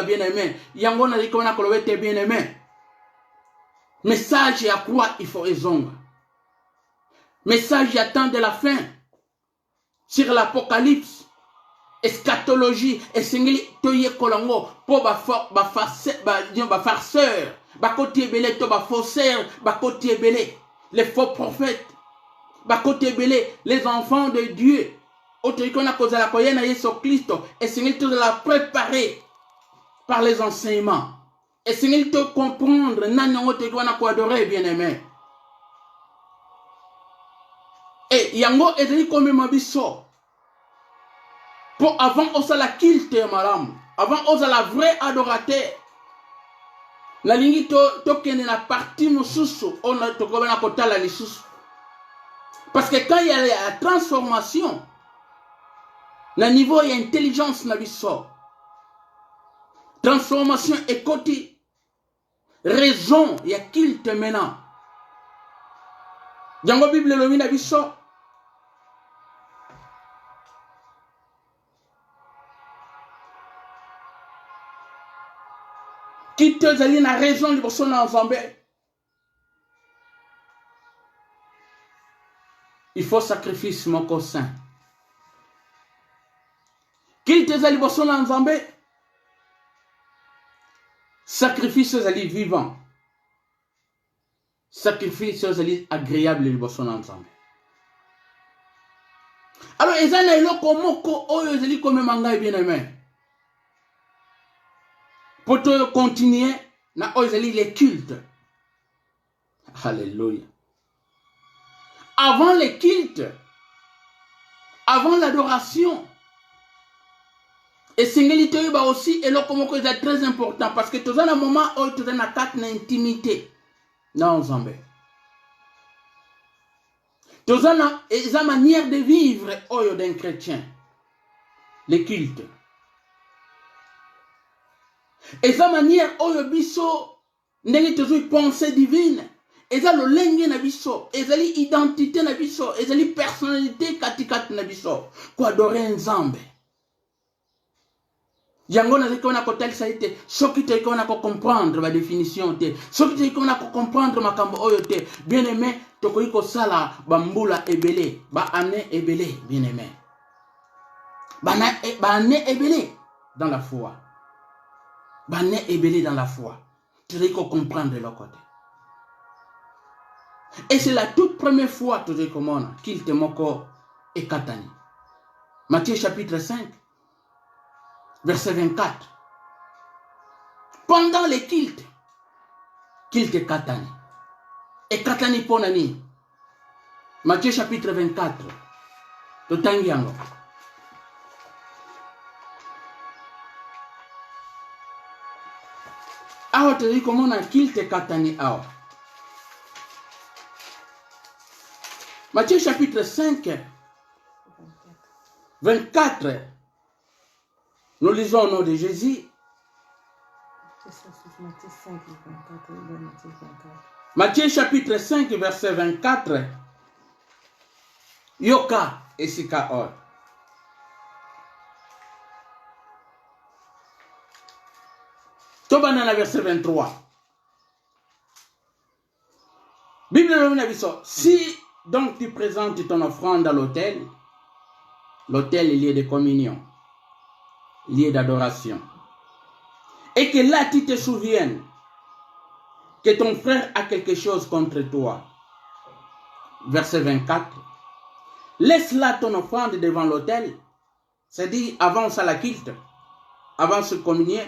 bien aimé. Yango na dikona kolowete, bien aimé. Message à quoi il faut raison. Message attend de la fin. Sur l'Apocalypse. Eschatologie, et singli toye kolongo, pour ba farceur, ba côté belé, to ba faussaire, ba côté belé, les faux prophètes, ba côté belé, les enfants de Dieu, autre qu'on a causé la koyena Yesu Christ, et singli to la préparer par les enseignements, et singli to comprendre, nan autre qu'on a quoi adorer, bien aimé. Et yango ezali comme mabiso. Pour avant osa la kilte madame, avant osa la vraie adorateur. La lingi to kene na partie mususu, on a to kobana kota la lisusu. Parce que quand il y a la transformation, na niveau il y a intelligence na biso. transformation et côté raison ya culte maintenant. Jango Bible lobi na biso culte zali na raison liboso na Nzambe. Il faut sacrifice moko saint. Culte zali liboso na Nzambe. Sacrifice zali vivant. Sacrifice zali agréable liboso na Nzambe. Alors ezana eloko moko oyo zali comme manga bien aimé. Pour continuer na oyo zali les cultes. Alléluia. Avant les cultes, avant l'adoration, et singulité aussi eloko moko est très important parce que tous un moment où tu as carte d'intimité dans Nzambe. Tous une manière de vivre oyo d'un chrétien, les cultes. Et sa manière oyo biso ndenge toujours pensée divine. Eza lolenge na biso, ezali identité na biso, ezali personnalité katikati na biso, ko adorer Nzambe. Yango na zeko na kotel saite, soki te ko na ko comprendre ba définition te, soki te ko na ko comprendre makambo oyo te, bien aimé, to ko iko sala ba mbula ebele, ba année ebele, bien aimé. Ba année ebele dans la foi. Ba année ebele dans la foi. Tu dois comprendre le côté. Et c'est la toute première fois qu'il te moko et katani. Matthieu chapitre 5, verset 24. Pendant les cultes katani. Et katani ponani. Matthieu chapitre 24. Totangiango. Awa te dit comment on a culte katani awa. Matthieu chapitre 5, 24. Nous lisons au nom de Jésus. Matthieu chapitre 5, verset 24. Yoka esika or. Tobanana verset 23. Bible le si donc tu présentes ton offrande à l'autel, l'autel est lieu de communion, lieu d'adoration. Et que là tu te souviennes que ton frère a quelque chose contre toi. Verset 24. Laisse là ton offrande devant l'autel, c'est-à-dire avant ça la culte, avant se communier.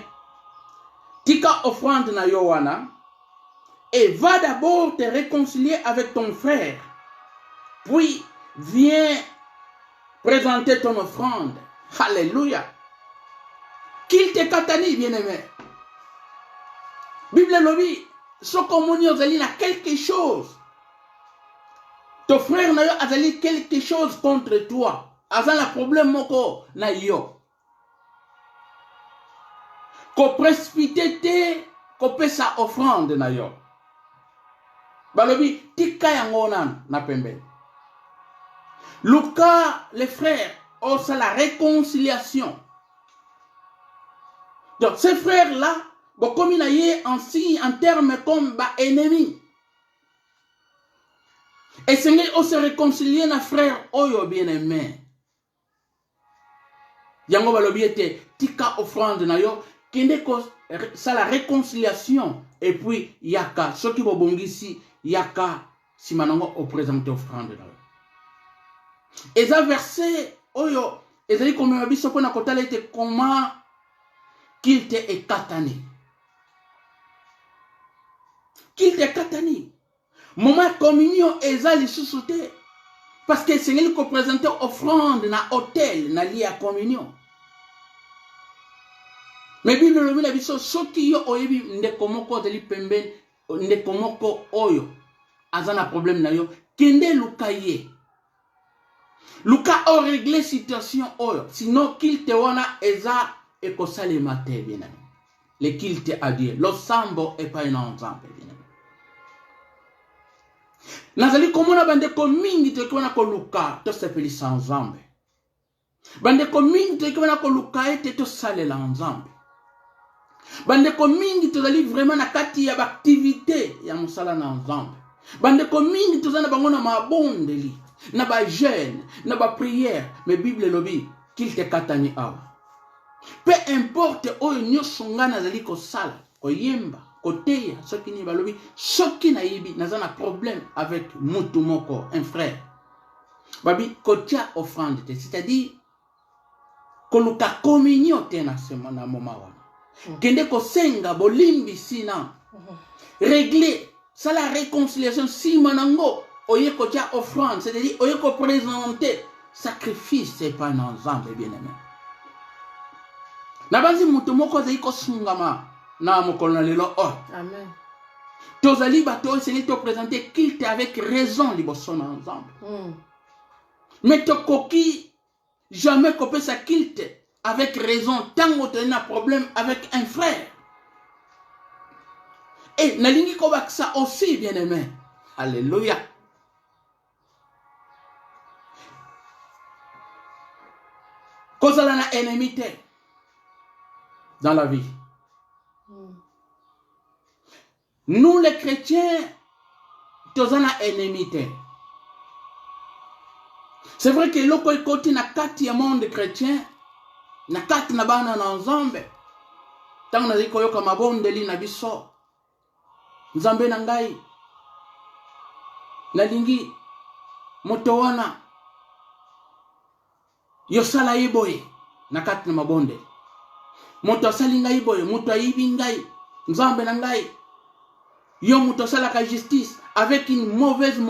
Tika offrande na Yohana et va d'abord te réconcilier avec ton frère. Puis, viens présenter ton offrande. Alléluia. Qu'il te katani, bien-aimé. Bible lobi, so communion zali na quelque chose. Ton frère na yo azali quelque chose contre toi. Azala problème moko na yo. Ko précipité te, ko pesa offrande na yo. Balobi, tika yango na pembe. Lucas, les frères, ont la réconciliation. Donc, ces frères-là, comme ils y ainsi en termes comme ennemis. Et Seigneur, on se réconcilier na frère oyo bien-aimé. Yango balobi ete tika offrande na yo, kende ko ça la réconciliation et puis yaka soki bobongisi yaka simanango au présenter offrande na yo. Et ça verset oyo ezali comme biso pona kotala ete comment qu'il te est katani. Qu'il te katani. Moment communion ezali sous-sauté. Parce que c'est lui qui présente offrande na hôtel na lié à communion. Mais Bible le mila biso soki yo oyebi ndekomoko zali pembeni ndekomoko oyo azana problème na yo kende lukaye. Luka a réglé situation oyo sinon qu'il te wana eza ekosale mate bien ami. le culte à Dieu. Le sambo est pas un ensemble. Nazali komona bandeko mingi tokiwana koluka to sepelisa nzambe. Bandeko mingi tokiwana koluka ete to salela nzambe. Bandeko mingi tozali vraiment na kati ya activité ya musala na nzambe. Bandeko mingi tozana bango na mabondeli, na ba jeûne, na ba prière, mais Bible lobi kilte katani awa. Peu importe oyo nyonso nga nazali kosala, koyemba, koteya, soki ni balobi, soki na yibi nazana problème avec mutu moko, un frère. Babi kotia offrande te, c'est-à-dire koluka communion te na semana moma wana. Kende kosenga bolimbi sina. Régler ça la réconciliation si manango oye kotia offrande, c'est-à-dire oye ko présenter sacrifice c'est pas un ensemble bien-aimé. Nabanzi mutu moko zai ko sungama na mokolo na lelo o. Amen. Tozali bato c'est te présenter culte avec raison liboso na ensemble. Mais tokoki jamais couper sa culte avec raison tant que tu as un problème avec un frère. Et nalingi ko baksa aussi bien-aimé. Alléluia. Kozala na ennemité dans la vie. Nous les chrétiens, tozana ennemité. C'est vrai que loko ikoti na kati ya monde chrétien, na kati na bana na nzambe. Tango nazali koyoka mabondeli na biso. Nzambe na ngai. Nalingi moto wana yosala iboye na kati na mabonde. Moto asali ngai iboye, moto ayibi ngai. Nzambe na ngai. Yo moto asala ka justice avec une mauvaise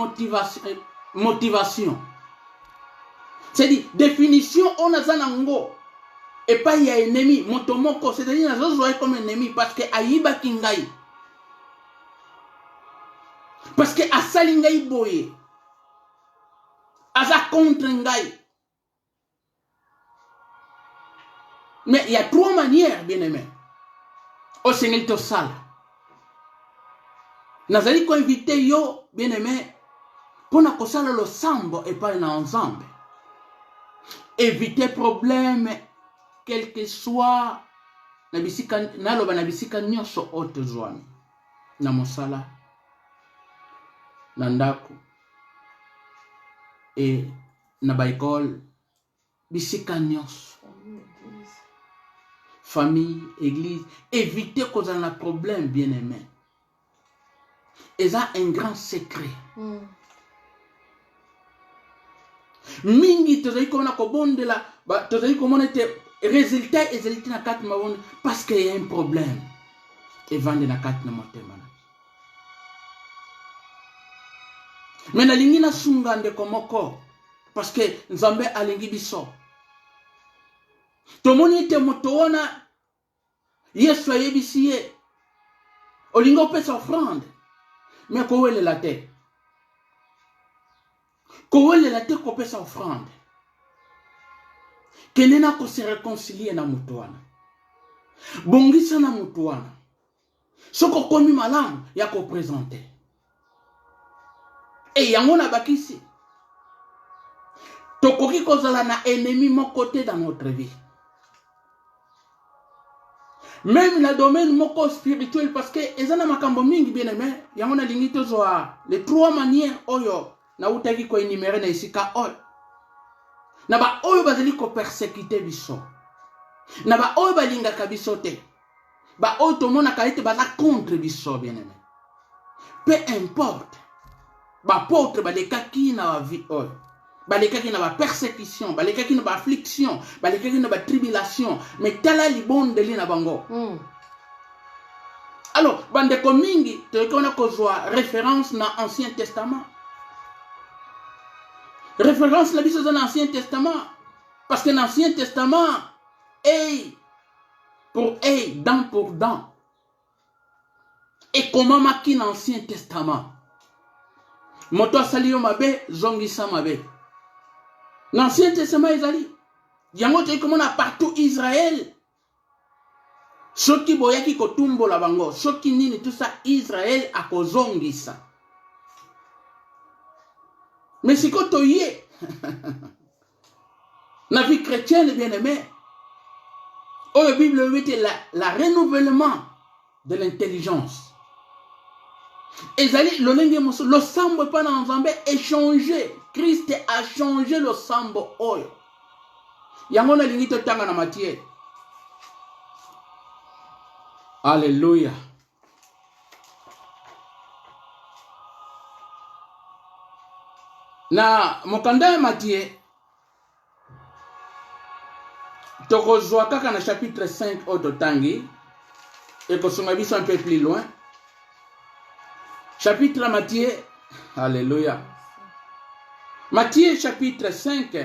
motivation. C'est-à-dire, définition, on a zanango. Et pas il y a ennemi. Motomoko, c'est-à-dire, on a comme ennemi. Parce que aïba kingai. Parce que asali ngai boye. Asa contre ngai. Mais il y a trois manières, bien aimé. Au Seigneur to sala. Nazali ko invité yo, bien aimé. Pour na kosala lo sambo et pas un ensemble. Éviter problème, quel que soit, naloba na bisika nyonso oto zwami. Na mosala, na ndako, et na baikol, bisika nyonso. Famille, église, éviter qu'on ait un problème, bien aimé. Et ça, un grand secret. Mingi tozali komona ko bonde la tozali komona te résultat ezaliti na kati mabonde parce qu'il y a un problème et vande na kati na motema. Mais na lingi na sunga ndeko moko parce que Nzambe alingi biso. Tomoni te moto wana Yesu ayebisi ye olingo pesa offrande mais ko wele la te. Kowele la te kopesa offrande. Kenena ko se réconcilier na mutuana. Bongisa na mutuana. Soko komi malamu ya ko présenter. Et yango na bakisi. Tokoki kozala na ennemi mon côté dans notre vie. Même le domaine moko spirituel parce que ezana makambo mingi bien aimé. Yango na lingi tozoa les trois manières oyo. Na utaki ko énumérer na isika oyo. Na ba oyo bazali ko persécuter biso. Na ba oyo balingaka biso te. Ba oyo tomona ka ete baza contre biso bien aimé. Peu importe. Ba apôtre balekaki na ba vie oyo. Balekaki na ba persécution, balekaki na ba affliction, balekaki na ba tribulation, mais tala libondeli na bango. Alors, bandeko mingi tokona kozwa référence na Ancien Testament. Référence la biso dans l'Ancien Testament. Parce que l'Ancien Testament est dent pour dent. Et comment maki l'Ancien Testament? Moto saliyo mabe, zongisa mabe. L'Ancien Testament ezali. Yango te comment partout Israël. Soki boyaki kotumbola bango, soki nini tout ça Israël a kozongisa. Mais si kotoye la vie chrétienne bien-aimée, la Bible dit la renouvellement de l'intelligence. Ezali le sambo pas dans Zambé échangé. Christ a changé le sambo oyo. Yangona lingito tanga na Matthieu. Alléluia. Na mokanda ya Matthieu tokozwa kaka na chapitre 5 oyo tangi et kosonga biso un peu plus loin. Chapitre Matthieu, alléluia. Matthieu chapitre 5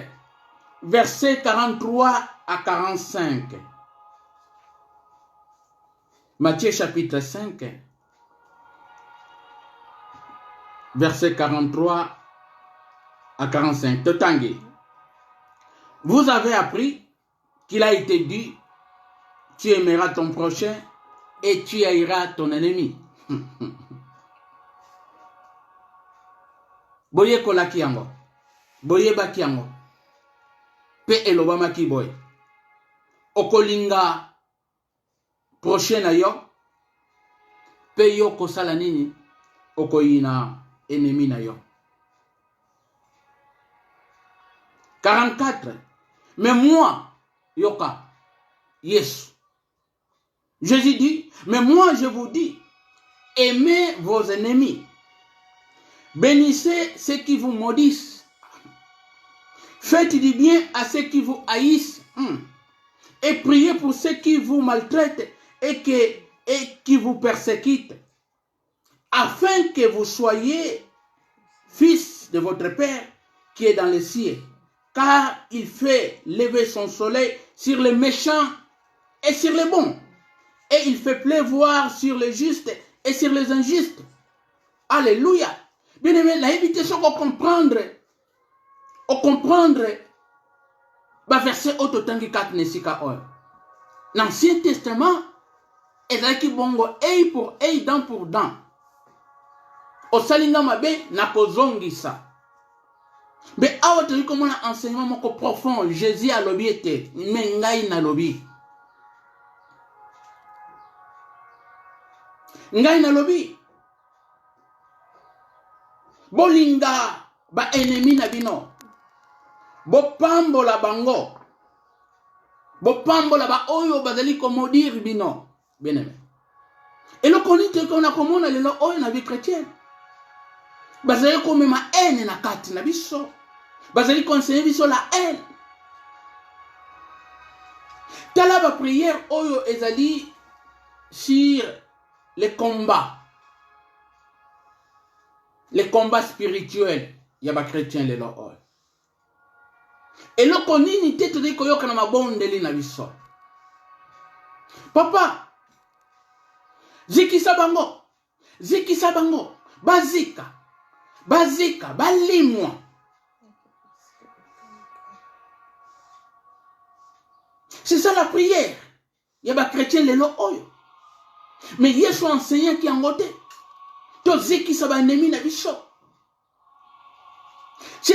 verset 43 à 45. Matthieu chapitre 5 verset 43 à 45. Totangi. Vous avez appris qu'il a été dit, tu aimeras ton prochain et tu haïras ton ennemi. Boye kolaki yango, boye baki yango, pe elobama ki boy. Okolinga prochain na yo, pe yo kosala nini, okoyina ennemi na yo. 44. Mais moi, yoka, yes. Jésus dit, mais moi je vous dis, aimez vos ennemis. Bénissez ceux qui vous maudissent. Faites du bien à ceux qui vous haïssent. Et priez pour ceux qui vous maltraitent et qui vous persécutent. Afin que vous soyez fils de votre Père qui est dans les cieux. Car il fait lever son soleil sur les méchants et sur les bons. Et il fait pleuvoir sur les justes et sur les injustes. Alléluia. Bien aimé, la éviter ce qu'on comprendre. Au comprendre, verset Ototangi 4 Nesika Oil. L'Ancien Testament est là qui bongo œil pour œil, dent pour dent. Au salinga mabe na kozongisa. Mais awa tu comme un enseignement moko profond, Jésus a lobby était, mais ngai na lobby. Ngai na lobby. Bolinga ba ennemi na bino. Bopambola bango. Bopambola ba oyo bazali komodir bino. Bien aimé. Et le konite qu'on a komona lelo oyo na vie chrétienne. Bazali komema haine na kati na biso. Bazali conseiller biso la haine. Tala ba prière oyo ezali sur les combats. Les combats spirituels, il y a des chrétiens les lois. Et le konini te dit que yoka na mabondeli na biso. Papa, zikisa bango, bazika, balimwa. C'est ça la prière. Il y a des chrétiens les lois. Mais il y a un enseignant qui est en côté. C'est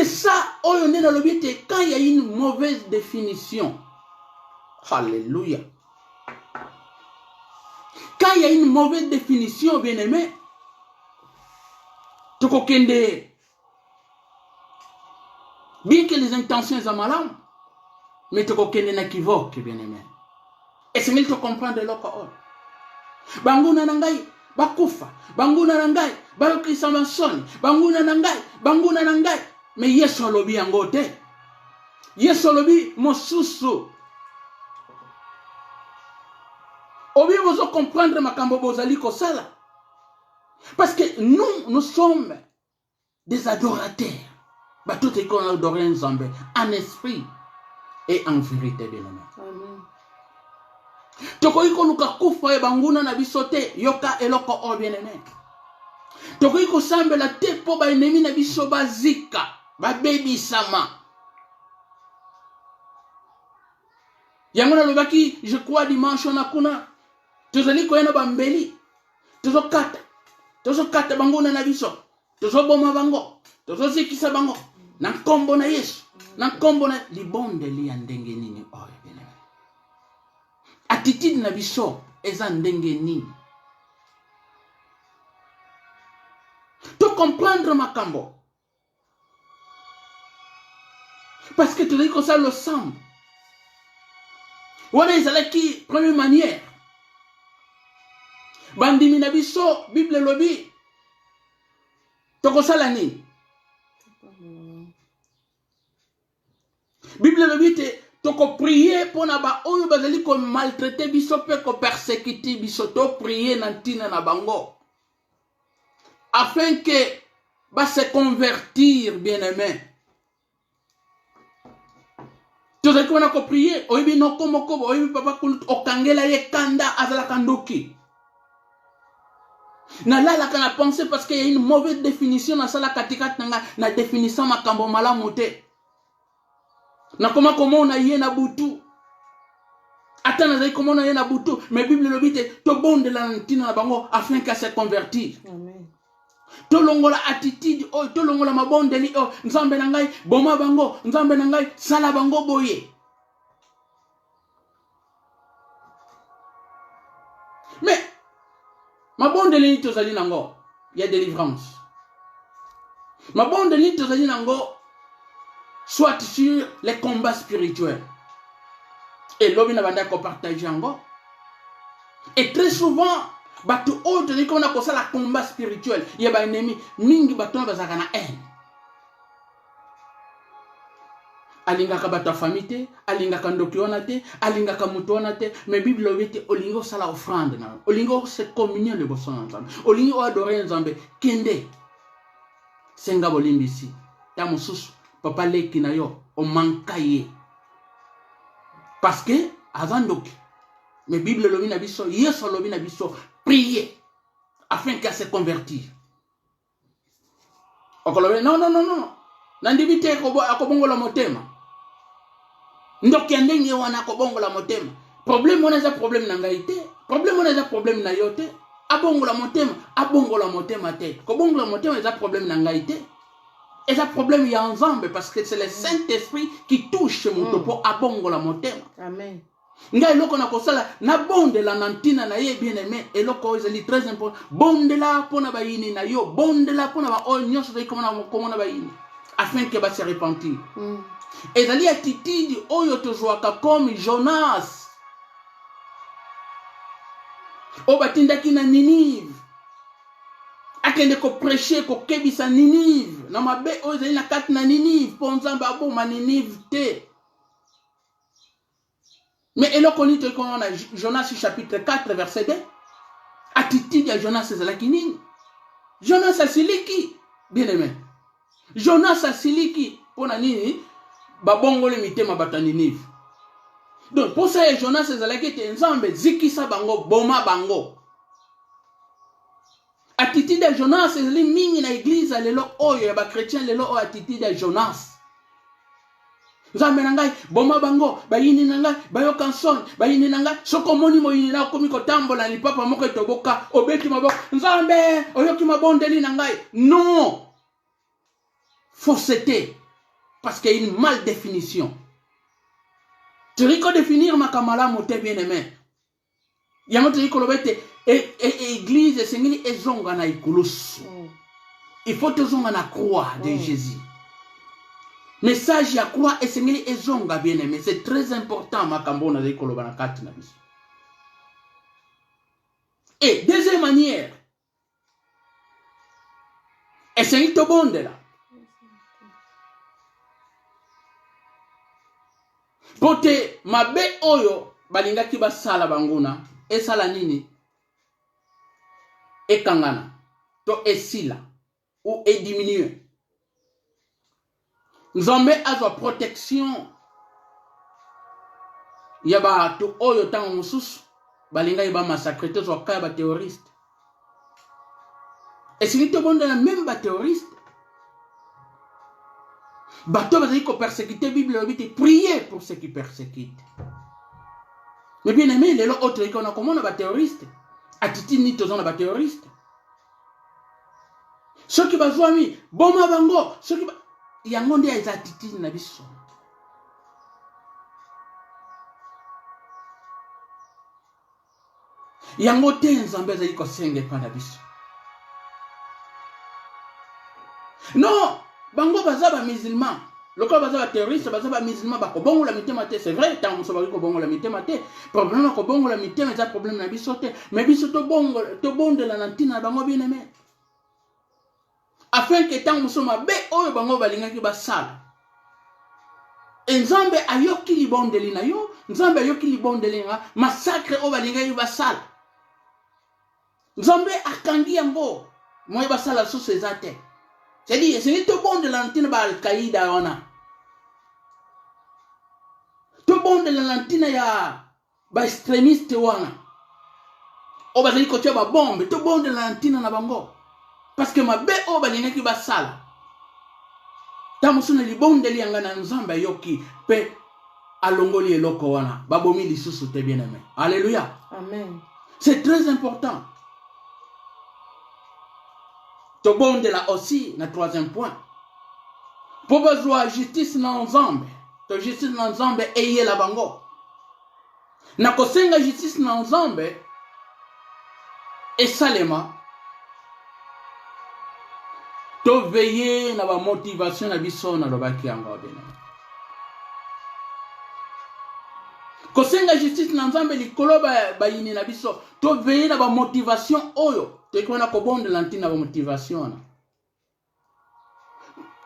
ça, quand il y a une mauvaise définition. Alléluia. Quand il y a une mauvaise définition, bien aimé, bien que les intentions sont malades, mais tu n'as équivoque, bien aimé. Et c'est mieux de comprendre l'autre. Banguna nangai. Bakufa, banguna nangai, balokisa masoni, banguna nangai, mais Yesu alobi angote. Yesu alobi mosusu. Obi vous comprendre makambo bozali kosala. Parce que nous sommes des adorateurs. Tout est qu'on adore ensemble, en esprit et en vérité, bien aimé. Amen. Tokoiko nuka kufa e banguna na bisote yoka eloko o bien aimé. Tokoiko sambe la te po ba ennemi na biso bazika ba baby sama. Yangona lobaki je crois dimanche on a kuna tozali koyana bambeli tozokata bango na biso tozoboma bango tozozikisa bango na nkombo na Yesu na nkombo na libondeli ya ndenge nini oyo bene attitude na biso eza ndenge nini to comprendre makambo parce que tozali kosala losambo wana ezalaki première manière bandimi na biso Bible lobi tokosala nini Bible lobi te toko prier pona ba oyo bazali ko maltraiter biso pe ko persécuter biso to prier na ntina na bango afin que ba se convertir bien-aimé tozali kona ko prier oyibi noko moko oyibi papa okangela ye kanda azala kandoki na lalaka na penser parce qu'il y a une mauvaise définition dans ça la katikati na définition makambo malamu te na comment on a yé na butu ata na comment on a yé na butu mais Bible le bite to bonde la ntina na bango afin qu'à se convertir amen to longola attitude oh to longola mabondeli oh nzambe na ngai boma bango nzambe na ngai sala bango boye mais mabondeli tozali nango il y a délivrance mabondeli tozali nango soit sur les combats spirituels et l'homme n'a pas qu'on partage yango et très souvent bato o tozali qu'on a kosa la combat spirituel il y a ba ennemi mingi bato bazaka na haine alingaka bato famille alingaka ndoki wana te alingaka mutu wana te mais Bible obete olingo sala offrande na olingo se communion le boson ensemble olingo adorer nzambe kende senga bolimbisi ta mususu papa leki na yo o mankaye parce que azandoki mais Bible lobi na biso Yesu lobi na biso prier afin qu'à se convertir okolobe non nandibite ko akobongola motema ndoki ndenge wana akobongola motema problème wana za problème na ngai te problème wana za problème na yo te abongola motema te kobongola motema za problème na ngai te et ça problème il y a ensemble parce que c'est le Saint-Esprit qui touche mon topo abongola motema amen ngai loko na kosala na bonde la nantina na ye bien-aimé et loko ezali très important bonde la pona ba yini na yo bonde la pona ba o nyonso de comment na ba yini afin que ba se repentir ezali attitude oyo tozwaka comme Jonas o batindaki na Ninive akende ko prêcher ko kebisa Ninive na mabe oyo ezali na kati na Ninive po nzambe aboma Ninive te mais eloko ni to kono na Jonas chapitre 4 verset 2 attitude ya Jonas ezalaki nini Jonas asiliki bien aimé Jonas asiliki pona nini babongole mitema bata Ninive donc pour ça Jonas ezalaki te nzambe zikisa bango boma bango attitude ya Jonas ezali mingi na église lelo oyo ya ba chrétien lelo o attitude ya Jonas nzambe na ngai boma bango bayini na ngai bayoka son bayini na ngai soko moni moyini na komi kotambola ni papa moko etoboka obeti maboko nzambe oyoki mabondeli na ngai non fausseté parce qu'il y a une mal définition tu rico définir ma kamala mote bien aimé yango tu rico lobete et église sengeli ezonga na ikulusu il faut tozonga na croix de Jésus. Message ya croix esengeli ezonga bien aimé c'est très important makambo na rico lobana kati na biso. Et deuxième manière esengeli to bondela pote mabe oyo balingaki basala banguna esala nini ekangana to esila ou diminuer nzambe azwa protection ya bato oyo tango mosusu balingai ba massacre to zwa kaya ba terroriste esili to bondela même ba terroriste bato bazali ko persécuter Bible obite prier pour ceux qui persécutent Mais bien aimé, les autres, on a comment on a terroriste. Atiti ni tozon a terroriste. Ceux qui bazwa mi, boma bango, ceux qui ba yango nde ya atiti na biso. Yango te nzambe za yiko senge pa na biso. Non, bango baza ba musulman. Lorsque baza ba terroriste, baza ba musulman ba ko bongo la mitema te, c'est vrai, tant so ba ko bongo la mitema te. Problème ko bongo la mitema, c'est problème na biso te, mais biso to bonde la nantina bango bien aimé. Afin que tant so mabe oyo bango balinga ki basala. Nzambe ayoki libondeli na yo, nzambe ayoki libondeli nga massacre o balinga ki basala. Nzambe akangi yango, moi basala so sezate. C'est-à-dire, c'est tout bon de l'antine ba Al-Qaïda wana. Tout bon de l'antine ya ba extrémiste wana. O ba zali ko tia ba bombe, tout bon de l'antine na bango. Parce que ma be o ba linga ki ba sala. Tamusuna li bon de lianga na nzamba yoki pe alongoli eloko wana. Ba bomi lisusu te bien aimé. Alléluia. Amen. C'est très important. To bon de la aussi, na troisième point. Pour besoin justice na nzambe. To justice na nzambe eye la bango. Na kosenga justice na nzambe esalema. To veiller na ba motivation na biso na lobaki yango bena. Kosenga justice na nzambe likolo ba yini na biso. To veiller na ba motivation oyo. Tu es ko bonde lantina ba motivation.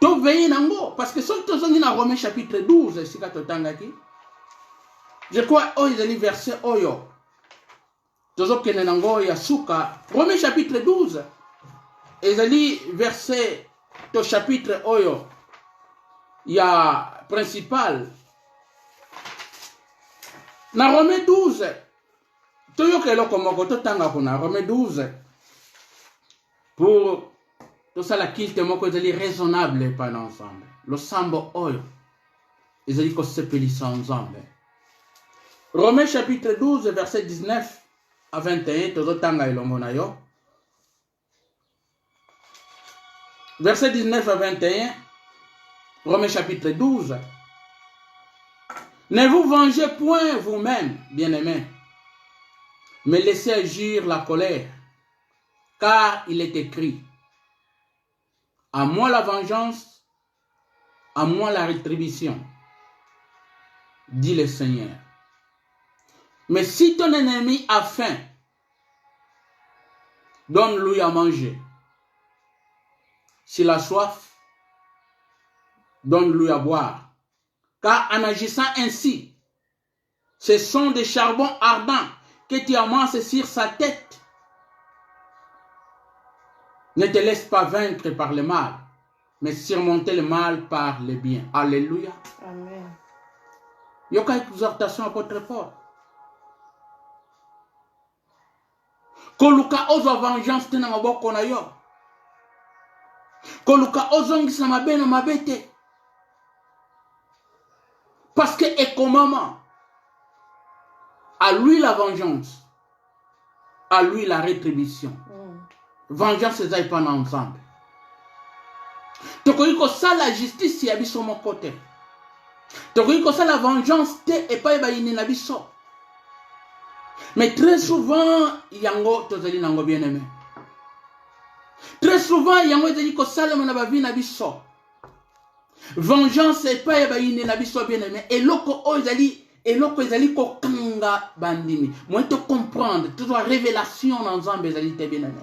To veiller nango parce que soki tozongi na Romains chapitre 12 sika totangaki. Je crois oyo ezali verset oyo. Tozokende nango ya suka Romains chapitre 12 ezali verset to chapitre oyo ya principal. Na Romains 12 toyokelo komoko totanga kuna Romains 12 pour tout ça la kilte moko ezali raisonnable pas ensemble. Le sambo oyo ezali ko sepelisa ensemble. Romains chapitre 12 verset 19 à 21 tozotanga elongo na yo. Verset 19 à 21 Romains chapitre 12. Ne vous vengez point vous-même, bien-aimés, mais laissez agir la colère. Car il est écrit, à moi la vengeance, à moi la rétribution, dit le Seigneur. Mais si ton ennemi a faim, donne-lui à manger. S'il a soif, donne-lui à boire. Car en agissant ainsi, ce sont des charbons ardents que tu amasses sur sa tête. Ne te laisse pas vaincre par le mal, mais surmonter le mal par le bien. Alléluia. Amen. Yoka exhortation apôtre Paul. Koluka ozo vengeance tena maboko na yo. Koluka ozongisa mabe na mabete. Parce que ekomama, à lui la vengeance, à lui la rétribution. Vengeance ezali pas ensemble. Tokoki kosala la justice ya biso moko te. Tokoki kosala la vengeance te epai bayini na biso. Mais très souvent yango tozali nango bien aimé. Très souvent yango ezali kosala na ba vie na biso. Vengeance epai bayini na biso bien aimé. Eloko o ezali kokanga bandimi. Moi te comprendre, tu dois révélation dans nzambe ezali te bien aimé.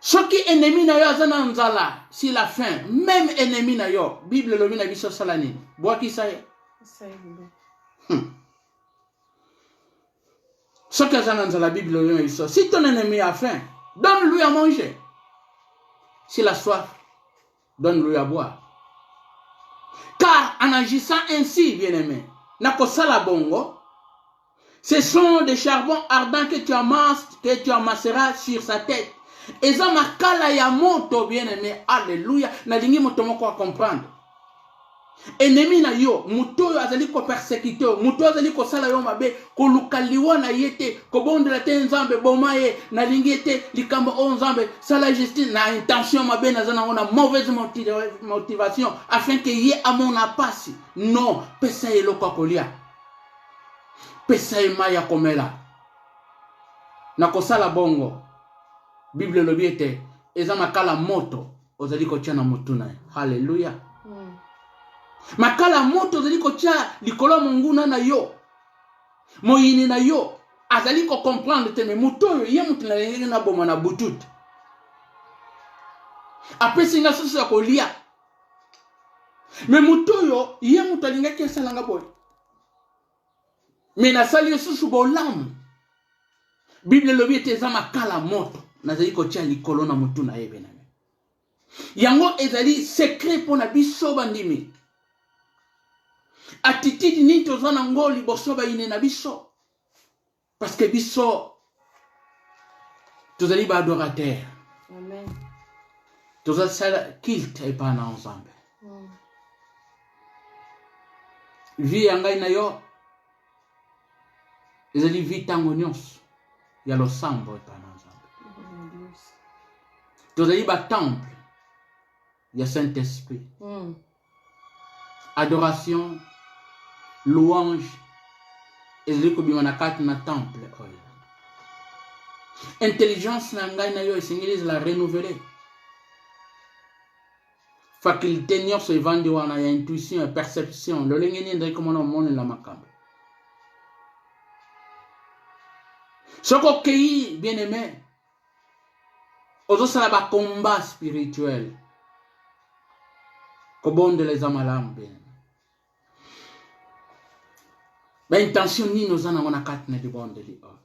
Ce qui est ennemi na yo azana nzala, si la fin, même ennemi na yo, Bible lobi na biso salani. Bois qui ça est? Ce qui azana nzala, Bible lobi na biso. Si ton ennemi a faim, donne-lui à manger. S'il a soif, donne-lui à boire. Car en agissant ainsi, bien-aimé, na kosala bongo, ce sont des charbons ardents que tu amasseras sur sa tête. Eza makala ya moto bien aimé, alléluia, na lingi moto moko a comprendre. ennemi na yo muto azali ko persécuter muto azali ko sala yo mabe ko lukaliwa na yete ko bondela te nzambe bomaye na lingete likambo o nzambe sala justice na intention mabe na zana ona mauvaise motivation afin que ye amona pasi non pesa elo kwa kolia pesa maya komela na ko sala bongo Bible lobiete eza makala moto ozali ko tia na mutuna haleluya makala moto ozali ko tia likolo monguna na yo moyini na yo azali ko comprendre te me muto ye mutuna lengi na boma na butut apesi nga susu ya kolia me muto yo ye muto alinga ke salanga boy me na sali susu bolamu Bible lobiete eza makala moto nazali ko tia likolo na mutuna yebe na yango ezali secret pona biso bandimi attitude ni tozana ngoli boso ba ine na biso parce que biso tozali ba adorateur Amen. tozali sala kilt e pa na ensemble vie yangai na yo ezali vie tango nyonso ya losambo e pa na ensemble tozali ba temple ya Saint-Esprit adoration louange ezali kobima na kati na temple oyo intelligence na ngai na yo esengeli la renouveler faculté nyonso evandi wana ya intuition ya perception lolenge nini ezali komona omonela makambo soki okei bien aimé ozosala bacombat spirituel kobondela eza malamu bien intention nini oza nango na kati na libondeli oyo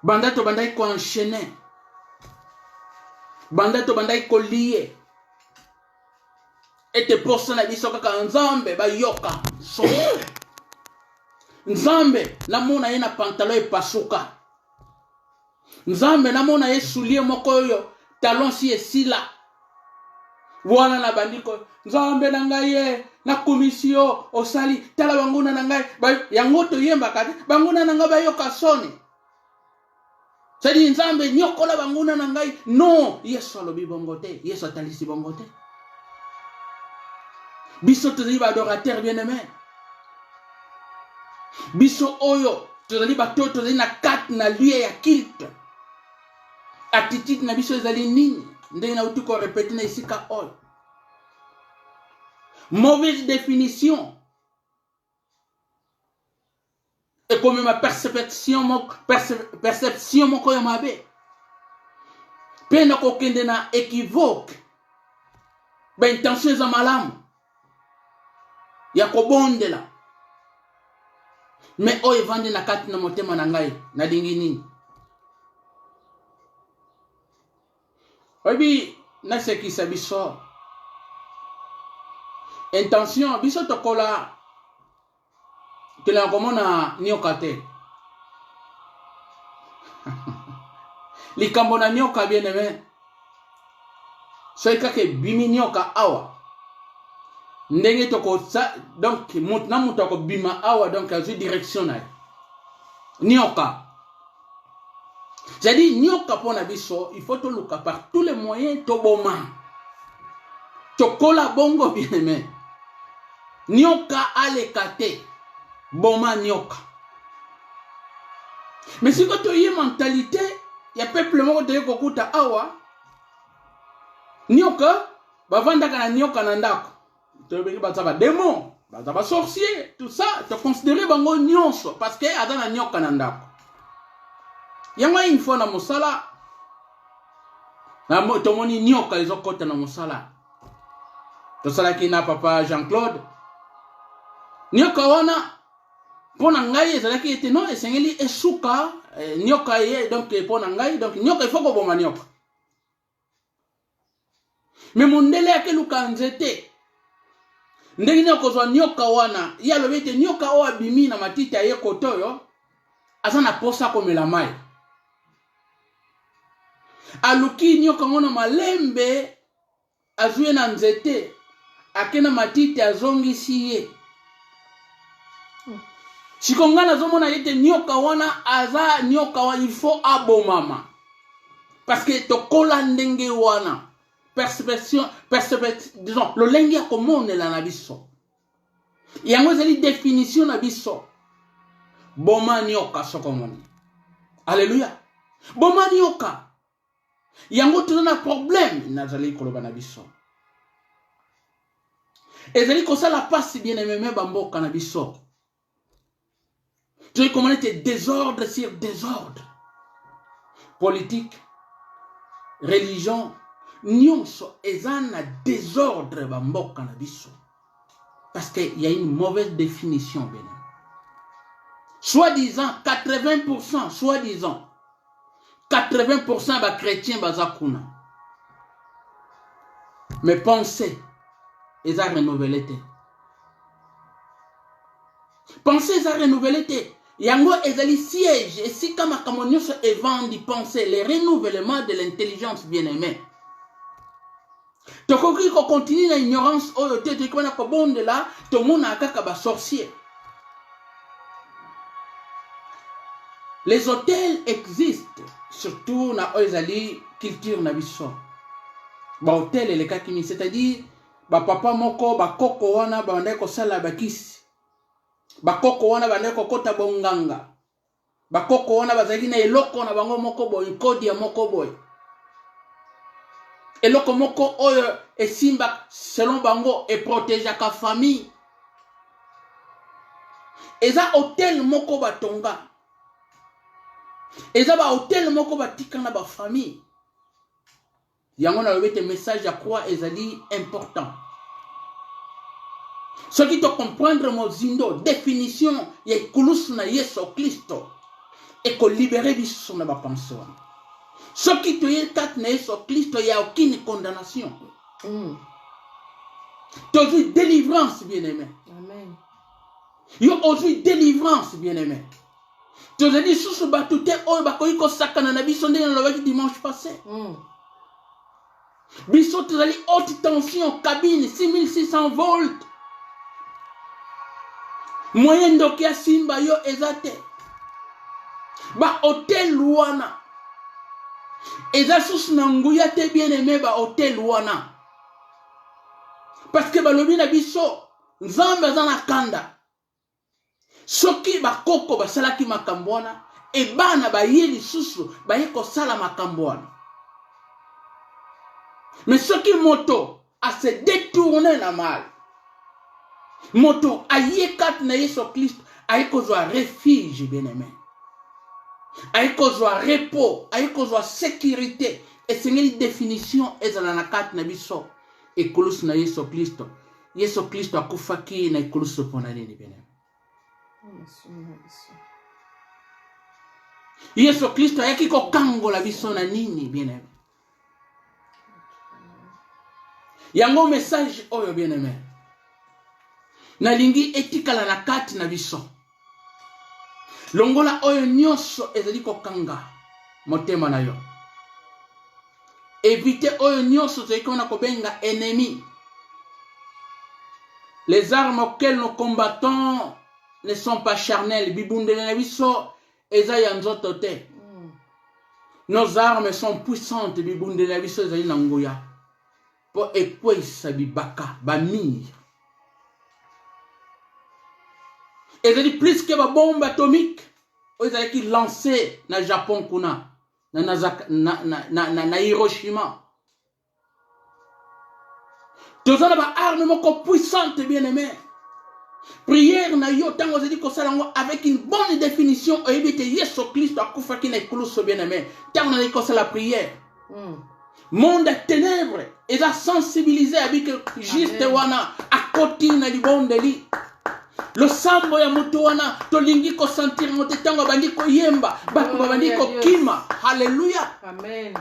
banda tobandaki koenchaîne banda tobandaki kolie ete posa na biso kaka nzambe bayoka so nzambe namona ye na pantalon epasuka nzambe namona ye soulier moko oyo talon si esila wana na bandiko nzambe na ngai ye na komisio osali tala banguna na ngai yango toyembaka te banguna na ngai bayoka soni sadi nzambe nyokola banguna na ngai non yesu alobi bongo te yesu atalisi bongo te biso tozali baadorateur bien aimé biso oyo tozali bato tozali na kati na lieu ya culte attitude na biso ezali nini ndenge na uti ko répéter na esika oyo mauvaise définition et comme ma perception moko ya mabe pena ko kende na équivoque ba intention za malamu ya kobondela mais oyo evandi na kati na motema na ngai na dingi nini obi nasekisa biso intention biso tokola tela komona nyoka te likambo na nyoka bien aimé soki kaka ebimi nyoka awa ndenge tokosa donc na moto akobima awa donc azwi direction na ye nyoka c'est-à-dire nyoka mpona biso il faut toluka par tous les moyens toboma tokola bongo bien aimé nyoka aleka te boma nyoka mais siko toye mentalité ya peuple moko toye kokuta awa nyoka bavandaka na nyoka na ndako toyebeki baza badémon baza basorcier tout ça toconsidere bango nyonso parce que aza na nyoka na ndako yango une fois na mosala tomoni nyoka ezokota na mosala tosalaki na papa Jean-Claude nyoka wana mpona ngai ezalaki ete non esengeli esuka nyoka ye donc mpona ngai donc nyoka ifo koboma nyoka me mondele akeluka nzete ndenge nini okozwa nyoka wana ye alobi ete nyoka oyo abimi na matiti aye kote oyo aza na posa komela mai aluki nyoka ngo na malembe azwi na nzete akena matiti azongisi ye sikonga nazomona yete nyoka wana aza nyoka wana il faut abomama parce que tokola ndenge wana perception disons lolenge ya komonela na biso yango ezali définition na biso boma nyoka sokomoni alléluia boma nyoka yango toza na problème nazali koloba na biso ezali kosala pasi bien aimé bamboka na biso tu comment était désordre sur désordre politique religion nyonso ezana désordre bamboka na biso parce qu'il y a une mauvaise définition bien soi-disant 80% soi-disant 80% ba chrétiens bazakuna mais pensez eza renouvelé te pensez eza renouvelé te yango ezali siège esika makambo nyonso evandi pensez le renouvellement de l'intelligence bien-aimée tokoki kokontinue na ignorance oyo te tokoki wana kobondela tomona kaka basorcier les hôtels existent surtout na oyo ezali culture na biso bahôtel elekaki mingi c'est-à-dire bapapa moko bakoko wana bandaki kosala bakisi bakoko wana bandaki kokota bonganga bakoko wana bazalaki na eloko na bango moko boye kodi ya moko boye eloko moko oyo esimba selon bango eprotegeaka famille eza hôtel moko batonga eza ba hôtel moko batika na ba famille yango na lobete message ya croix ezali important ce qui te comprendre mozindo définition ya ikulusu na Yesu Kristo et ko libérer biso na ba pensée ce qui te est kat na Yesu Kristo ya aucune condamnation toujours délivrance bien-aimé amen yo aujourd'hui délivrance bien-aimé tu as dit sous ce bateau oyo bakoki kosakana na biso ndenge nalobaki dimanche passé biso tozali haute tension cabine 6600 volts moyen ndoki ya simba yo eza te ba hôtel wana eza susu na nguya te bien-aimé ba hôtel wana parce que balobi na biso nzambe aza na kanda soki bakoko basalaki makambo wana ebana baye lisusu baye kosala makambo wana mais soki moto ase détourné na mal moto aye kati na Yesu Kristo aye kozwa refuge bien-aimé aye kozwa repos aye kozwa sécurité esengeli définition ezala na kati na biso ekulusu na Yesu Kristo Yesu Kristo akufaki na ekulusu mpona nini bien-aimé Yesu Kristo ayaki kokangola biso na nini bien-aimé yango message oyo bien-aimé nalingi etikala na kati na biso longola oyo nyonso ezali kokanga motema na yo éviter oyo nyonso ezali kona kobenga ennemi les armes auxquelles nous combattons ne sont pas charnels bibundele na biso eza ya nzoto te nos armes sont puissantes bibundele na biso ezali na nguya po ekwesa bibaka bamir ezali plus que ba bombe atomique oyo ezalaki lancé na Japon kuna na Hiroshima tozala ba arme moko puissante bien-aimé prière na yo tango zedi kosala ngo avec une bonne définition oyebi te Yesu Kristo akufaki na ekulusu bien-aimé tango na kosala prière monde à ténèbres eza sensibilisé avec juste wana akoti na libondeli le sambo ya moto wana tolingi ko sentir moto tango bandi ko yemba bato bandi ko kima haleluya amen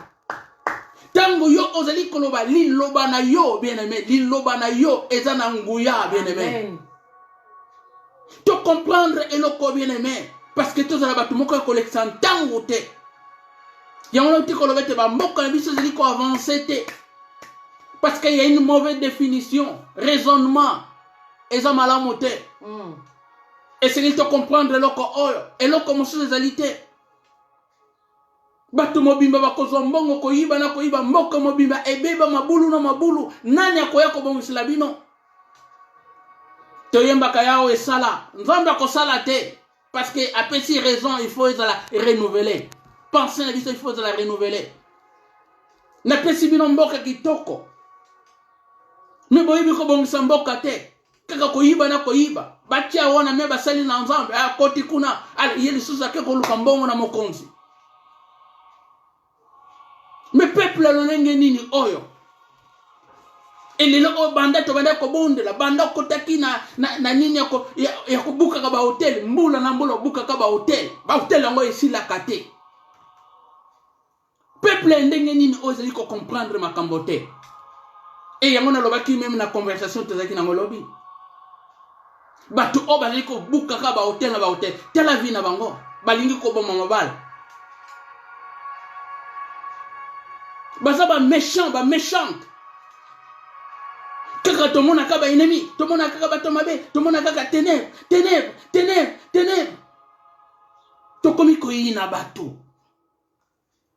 tango yo ozali koloba liloba na yo bien-aimé liloba na yo eza na nguya bien-aimé to comprendre eloko bien-aimé parce que tozala bato moko ya kolekisa ntango te yango na uti koloba te bamboka na biso ezali ko avancer te Parce qu'il y a une mauvaise définition, raisonnement. Et ça m'a monté. Essayez de comprendre et l'autre mosusu ezalité. Bato mobimba bakozwa mbongo koyiba na koyiba mboka mobimba ebeba mabulu na mabulu nani akoya kobongisela bino toyembaka yao esala nzambe akosala te parce que apesi raison il faut ezala renouveler pensée na biso il faut ezala renouveler napesi bino mboka kitoko me boyebi kobongisa mboka te kaka koyiba na koyiba batia wana me basali na nzambe akoti kuna ye lisusu ake koluka mbongo na mokonzi. Mais peuple lolenge nini oyo elelo o banda to banda ko bonde la banda ko taki na nini ya kubuka ka ba hotel mbula na mbula buka ka ba hotel yango esila kate peuple ndenge nini ozali ko comprendre makambo te et yango na lobaki même na conversation tozaki na ngolobi batu o bazali ko buka ka ba hotel na ba hotel tela vie na bango balingi ko boma mabala baza ba méchant ba méchante kaka to mona ka ba ennemi to mona kaka ba to mabe to mona kaka ténèbres to komi ko yina bato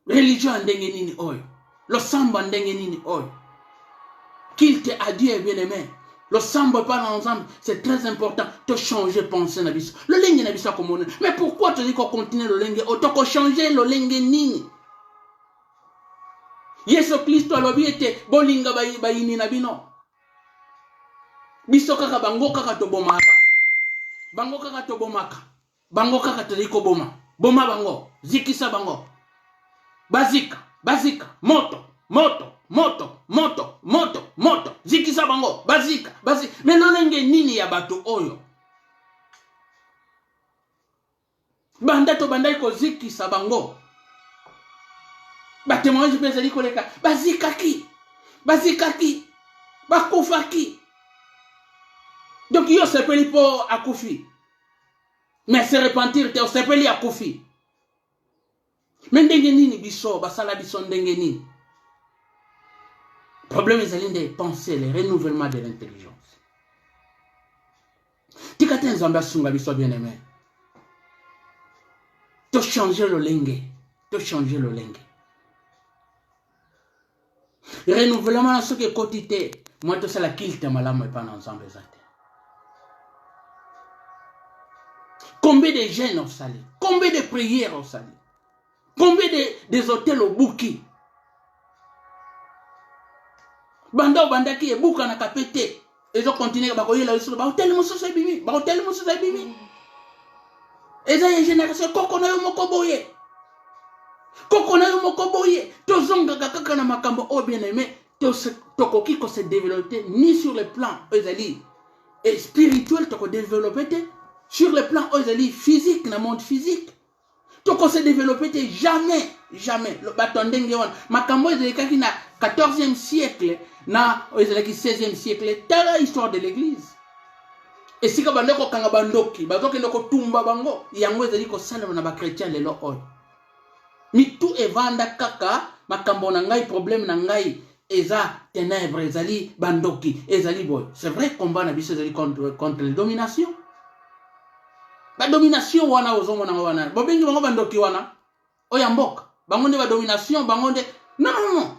religion ndenge nini oyo lo samba ndenge nini oyo qu'il te a Dieu bien-aimé le samba pas ensemble c'est très important de changer pensée na biso le lenge na biso komona mais pourquoi tu dis qu'on continue le lenge auto ko changer le lenge nini Yesu Kristo alobi ete bolinga bayini na bino biso kaka bango kaka tobomaka bango kaka tobomaka bango kaka toliko boma bango zikisa bango bazika moto zikisa bango bazika mais lolenge nini ya bato oyo banda iko zikisa bango batémoignage pe ezali koleka bazikaki bakufaki donc yo sepeli po akufi mais se repentir te osepeli akufi mais ndenge nini biso basala biso ndenge nini problème ezali nde penser le renouvellement de l'intelligence tika te nzambe asunga biso bien aimé to changer le lenge renouvellement na soki ekoti te moi tosala kilte malamu epa na nzambe eza te combien de jeûnes osali combien de prières osali combien des hôtels obuki banda obandaki ebuka na kapete ezokontinue bakoyela lisusu bahôtel mosusu ebimi eza ya génération koko na yo moko boye tozongaka kaka na makambo o bien aimé tokoki ko se développer ni sur le plan ezali et spirituel toko développer te sur le plan ezali physique na monde physique toko se développer te jamais le batondenge wana makambo ezali na 14e siècle na ezali 16e siècle tala histoire de l'église et sika bandeko kanga bandoki bazokende ko tumba bango yango ezali ko salama na ba chrétien lelo oyo mitu evanda kaka makambo na ngai problème na ngai eza ténèbres ezali bandoki ezali boy c'est vrai combat na biso ezali contre les dominations ba domination wana ozomona wana bobengi bango bandoki wana oya mboka bango nde ba domination bango nde non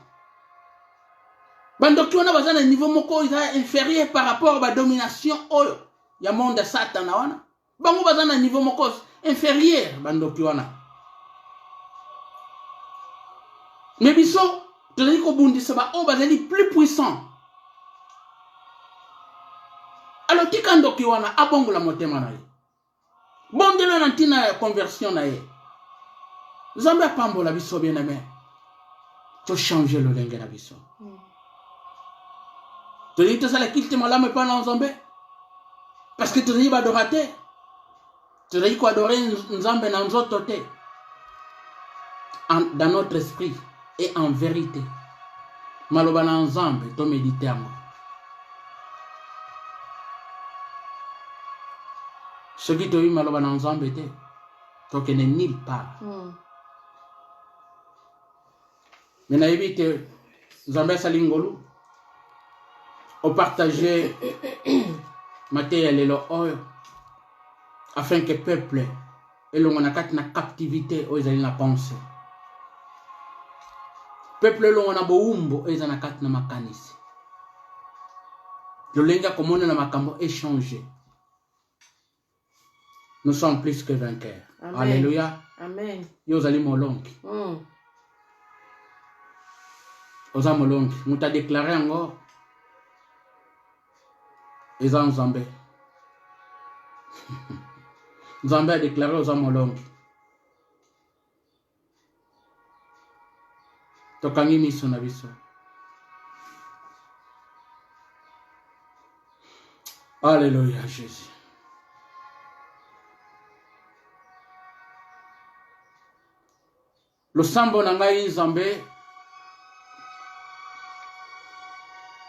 bandoki wana baza na niveau moko eza inférieur par rapport ba domination oyo ya monde satana wana bango baza na niveau moko inférieur bandoki wana. Mais biso, tu dis qu'on bazali plus puissant. Alors ti kando ki wana abongo la motema na ye. Bondelo na ntina conversion na ye. Zambia pambo la biso bien aimé. Tu changer le lenge na biso. Tu dis que ça la kilte malame pas na Nzambe. Parce que tu dis adorateur. Tu dis qu'on adorer Nzambe na nzoto te. Dans notre esprit et en vérité. Maloba na Nzambe to méditer yango. Ce qui te dit maloba na Nzambe te. To kene nulle part. Mais na yebite Nzambe sali ngolu. partager matériel lelo oyo afin que peuple elongo na kati na captivité oyo ezali na pensée. Peuple elongo na boumbo oyo ezali na kati na makanisi. Lolenga komona na makambo échanger. Nous sommes plus que vainqueurs. Amen. Alléluia. Amen. Yo zali molongi. Oza molongi. Muta déclaré encore. Eza Nzambe. Nzambe a déclaré oza molongi. Tokangi miso na biso. Alléluia Jésus. Le sambo na ngai Nzambe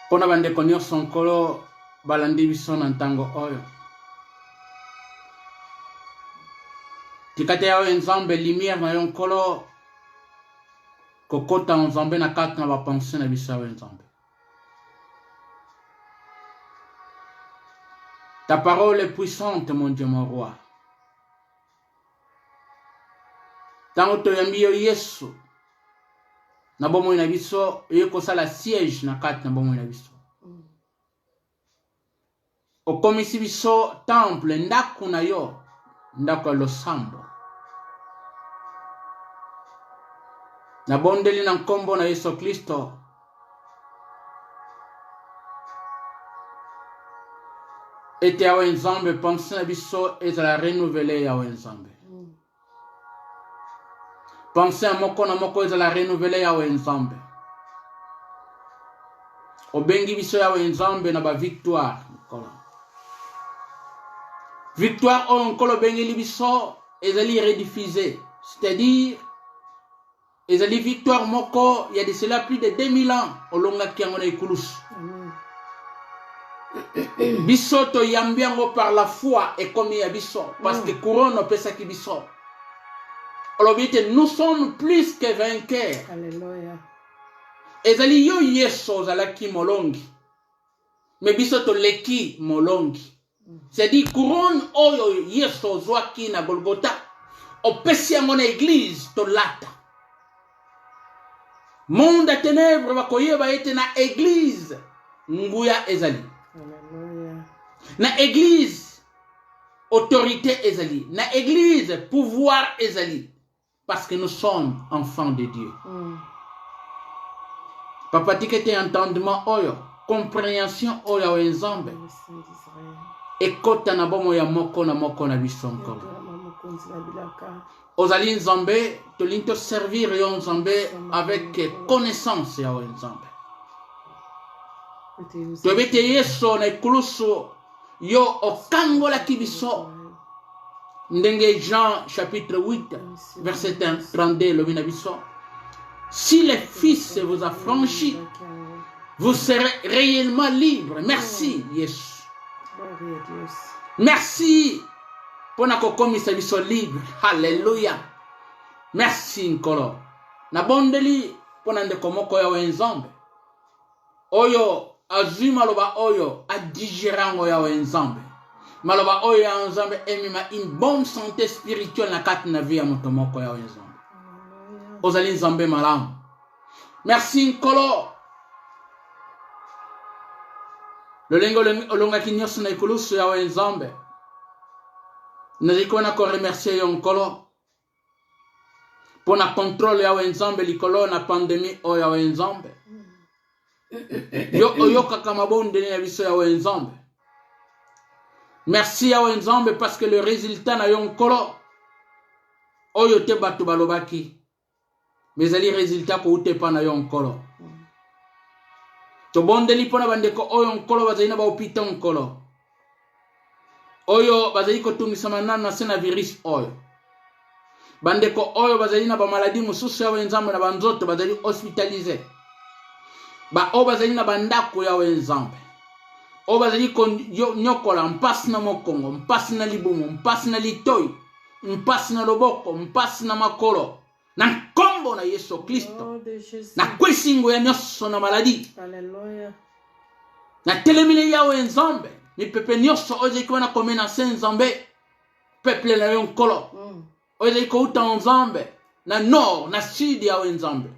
pona bandeko nyonso nkolo balandi biso na ntango oyo. Tikate yawe Nzambe lumière na yo nkolo kokota Nzambe na kati na bapense na biso yawe Nzambe. Ta parole est puissante, mon Dieu, mon roi. Tango toyambi yo Yesu na bomoi na biso yekosala siège na kati na bomoi na biso. Okomisi biso temple ndako na yo ndako ya losambo. Na bondeli na nkombo na Yesu Kristo. Ete yawe Nzambe pense na biso ezala renouveler yawe Nzambe. Pense à moko na moko ezala renouveler yawe Nzambe. Obengi biso yawe Nzambe na ba victoire nkolo. Victoire o nkolo bengi biso ezali rediffuser, c'est-à-dire ezali victoire moko il y a de cela plus de 2000 ans olonga kiango na ikulusu. Biso to yambiango par la foi et comme ya biso parce que couronne pesa ki biso. Nous sommes plus que vainqueurs. Alléluia. Ezali yo yeso zalaki molongi. Mais biso to leki molongi. C'est-à-dire couronne oyo yeso zwaki na Golgotha. Opesi yango na église to lata. Monde à ténèbres bakoyeba ete na église nguya ezali. Alléluia. Na église autorité ezali. Na église pouvoir ezali. Parce que nous sommes enfants de Dieu. Papa tikete entendement oyo, compréhension oyo Nzambe. Ekota na bomo ya moko na biso nkolo. Ozali Nzambe, tolinto servir yo Nzambe avec connaissance ya Nzambe. Tobete yeso na ikulusu yo okangola kibiso. Ndenge Jean chapitre 8 verset 32 le binabiso. Si le Fils vous a franchi, vous serez réellement libre. Merci Yesu. Merci pour na kokomisa biso libre. Alléluia. Merci nkolo. Na bondeli pour na ndeko moko ya Nzambe. Oyo azuma loba oyo adigerango ya Nzambe. Maloba oyo Nzambe emima une bonne santé spirituelle na kati na vie ya moto moko ya Nzambe. Ozali Nzambe malamu. Merci nkolo. Lolengo olonga kinyoso na ikulusu ya Nzambe. Naziko na ko remercier yo nkolo. Pona contrôle ya Nzambe likolo na pandémie oyo ya Nzambe. Yo oyoka kama bonde na biso ya Nzambe. Merci à Nzambe parce que le résultat na yon kolo oyo te batu balobaki mais ali résultat ko ute pa na yon kolo to bondeli pona bandeko oyo nkolo bazali na ba hôpital nkolo oyo bazali ko tumisa manana na sena virus oyo bandeko oyo bazali na ba maladie mususu ya Nzambe na banzoto bazali hospitalisé ba o bazali na bandako ya Nzambe. Oba zali kon nyokola mpasi na mokongo, mpasi na libumu, mpasi na litoi, mpasi na loboko, mpasi na makolo. Na nkombo na Yesu Kristo. Na kwesingo ya nyoso na maladi. Alléluia. Na telemile yawe nzambe. Mi pepe nyonso oze iko na kome na se nzambe. Peuple na yo nkolo. Oze iko uta nzambe. Na nord, na sud yawe nzambe.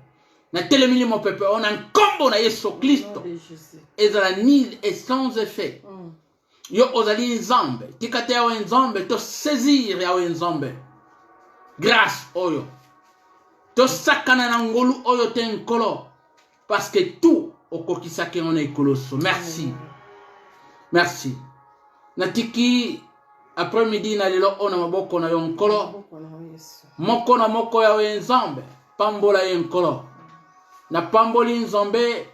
Na telemile mo pepe ona nkombo na Yesu Kristo. Ezala nil et sans effet. Yo ozali nzambe. Tikate yawe nzambe to saisir yawe nzambe. Grâce oyo. To sakana na ngolu oyo te nkolo. Parce que tout okokisaki on est colosso. Merci. Merci. Natiki après-midi na lelo ona maboko na yo nkolo. Moko na moko yawe nzambe. Pambola ye nkolo. Na pamboli nzambe.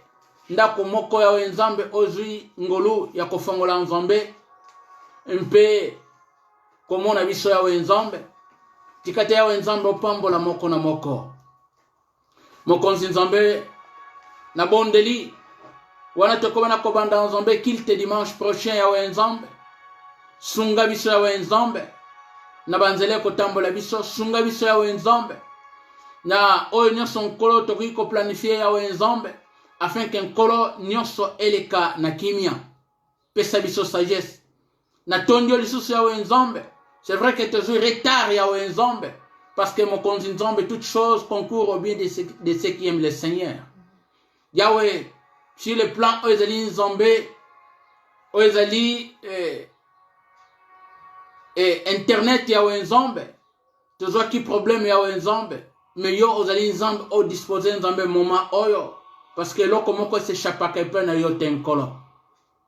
Ndako moko yawe nzambe ozwi ngolu ya kofongola nzambe. Mpe komona biso yawe nzambe. Tikate yawe nzambe opambola moko na moko. Mokonzi nzambe na bondeli. Wana tokoma na kobanda nzambe kilte dimanche prochain yawe nzambe. Sunga biso yawe nzambe. Na banzele kotambola biso. Sunga biso yawe nzambe. Na oyo nyonso nkolo tokoki ko planifier yawe nzambe. Afin que nkolo nyonso eleka na kimia. Pesa biso sagesse. Na tondio lisusu yawe nzambe. C'est vrai que tu es retard yawe nzambe. Parce que mon konzi nzambe, toutes choses concourent au bien de ceux qui aiment le Seigneur. Yahweh, sur le plan Oezali nzambe, Oezali internet yawe nzambe. Tu vois qui problème yawe nzambe. Mais yo ozali nzambe au disposer nzambe moment oyo. Parce que là, comment on s'échappe à quelqu'un na yo tenkolo.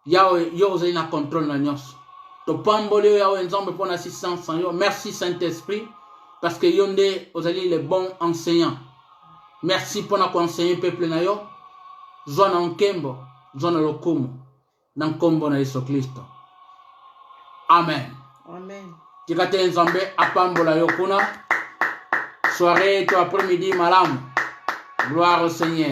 Yahweh, yo ozali na contrôle na nyos. To pambole yawe nzambe pour l'assistance yo. Merci Saint-Esprit. Parce que yonde ozali les bons enseignants. Merci pour na conseiller peuple na yo. Zona nkembo, zona lokumu. Na nkombo na Yesu Kristo. Amen. Amen. Tikate nzambe apambola yo kuna. Soirée to après-midi malam. Gloire au Seigneur.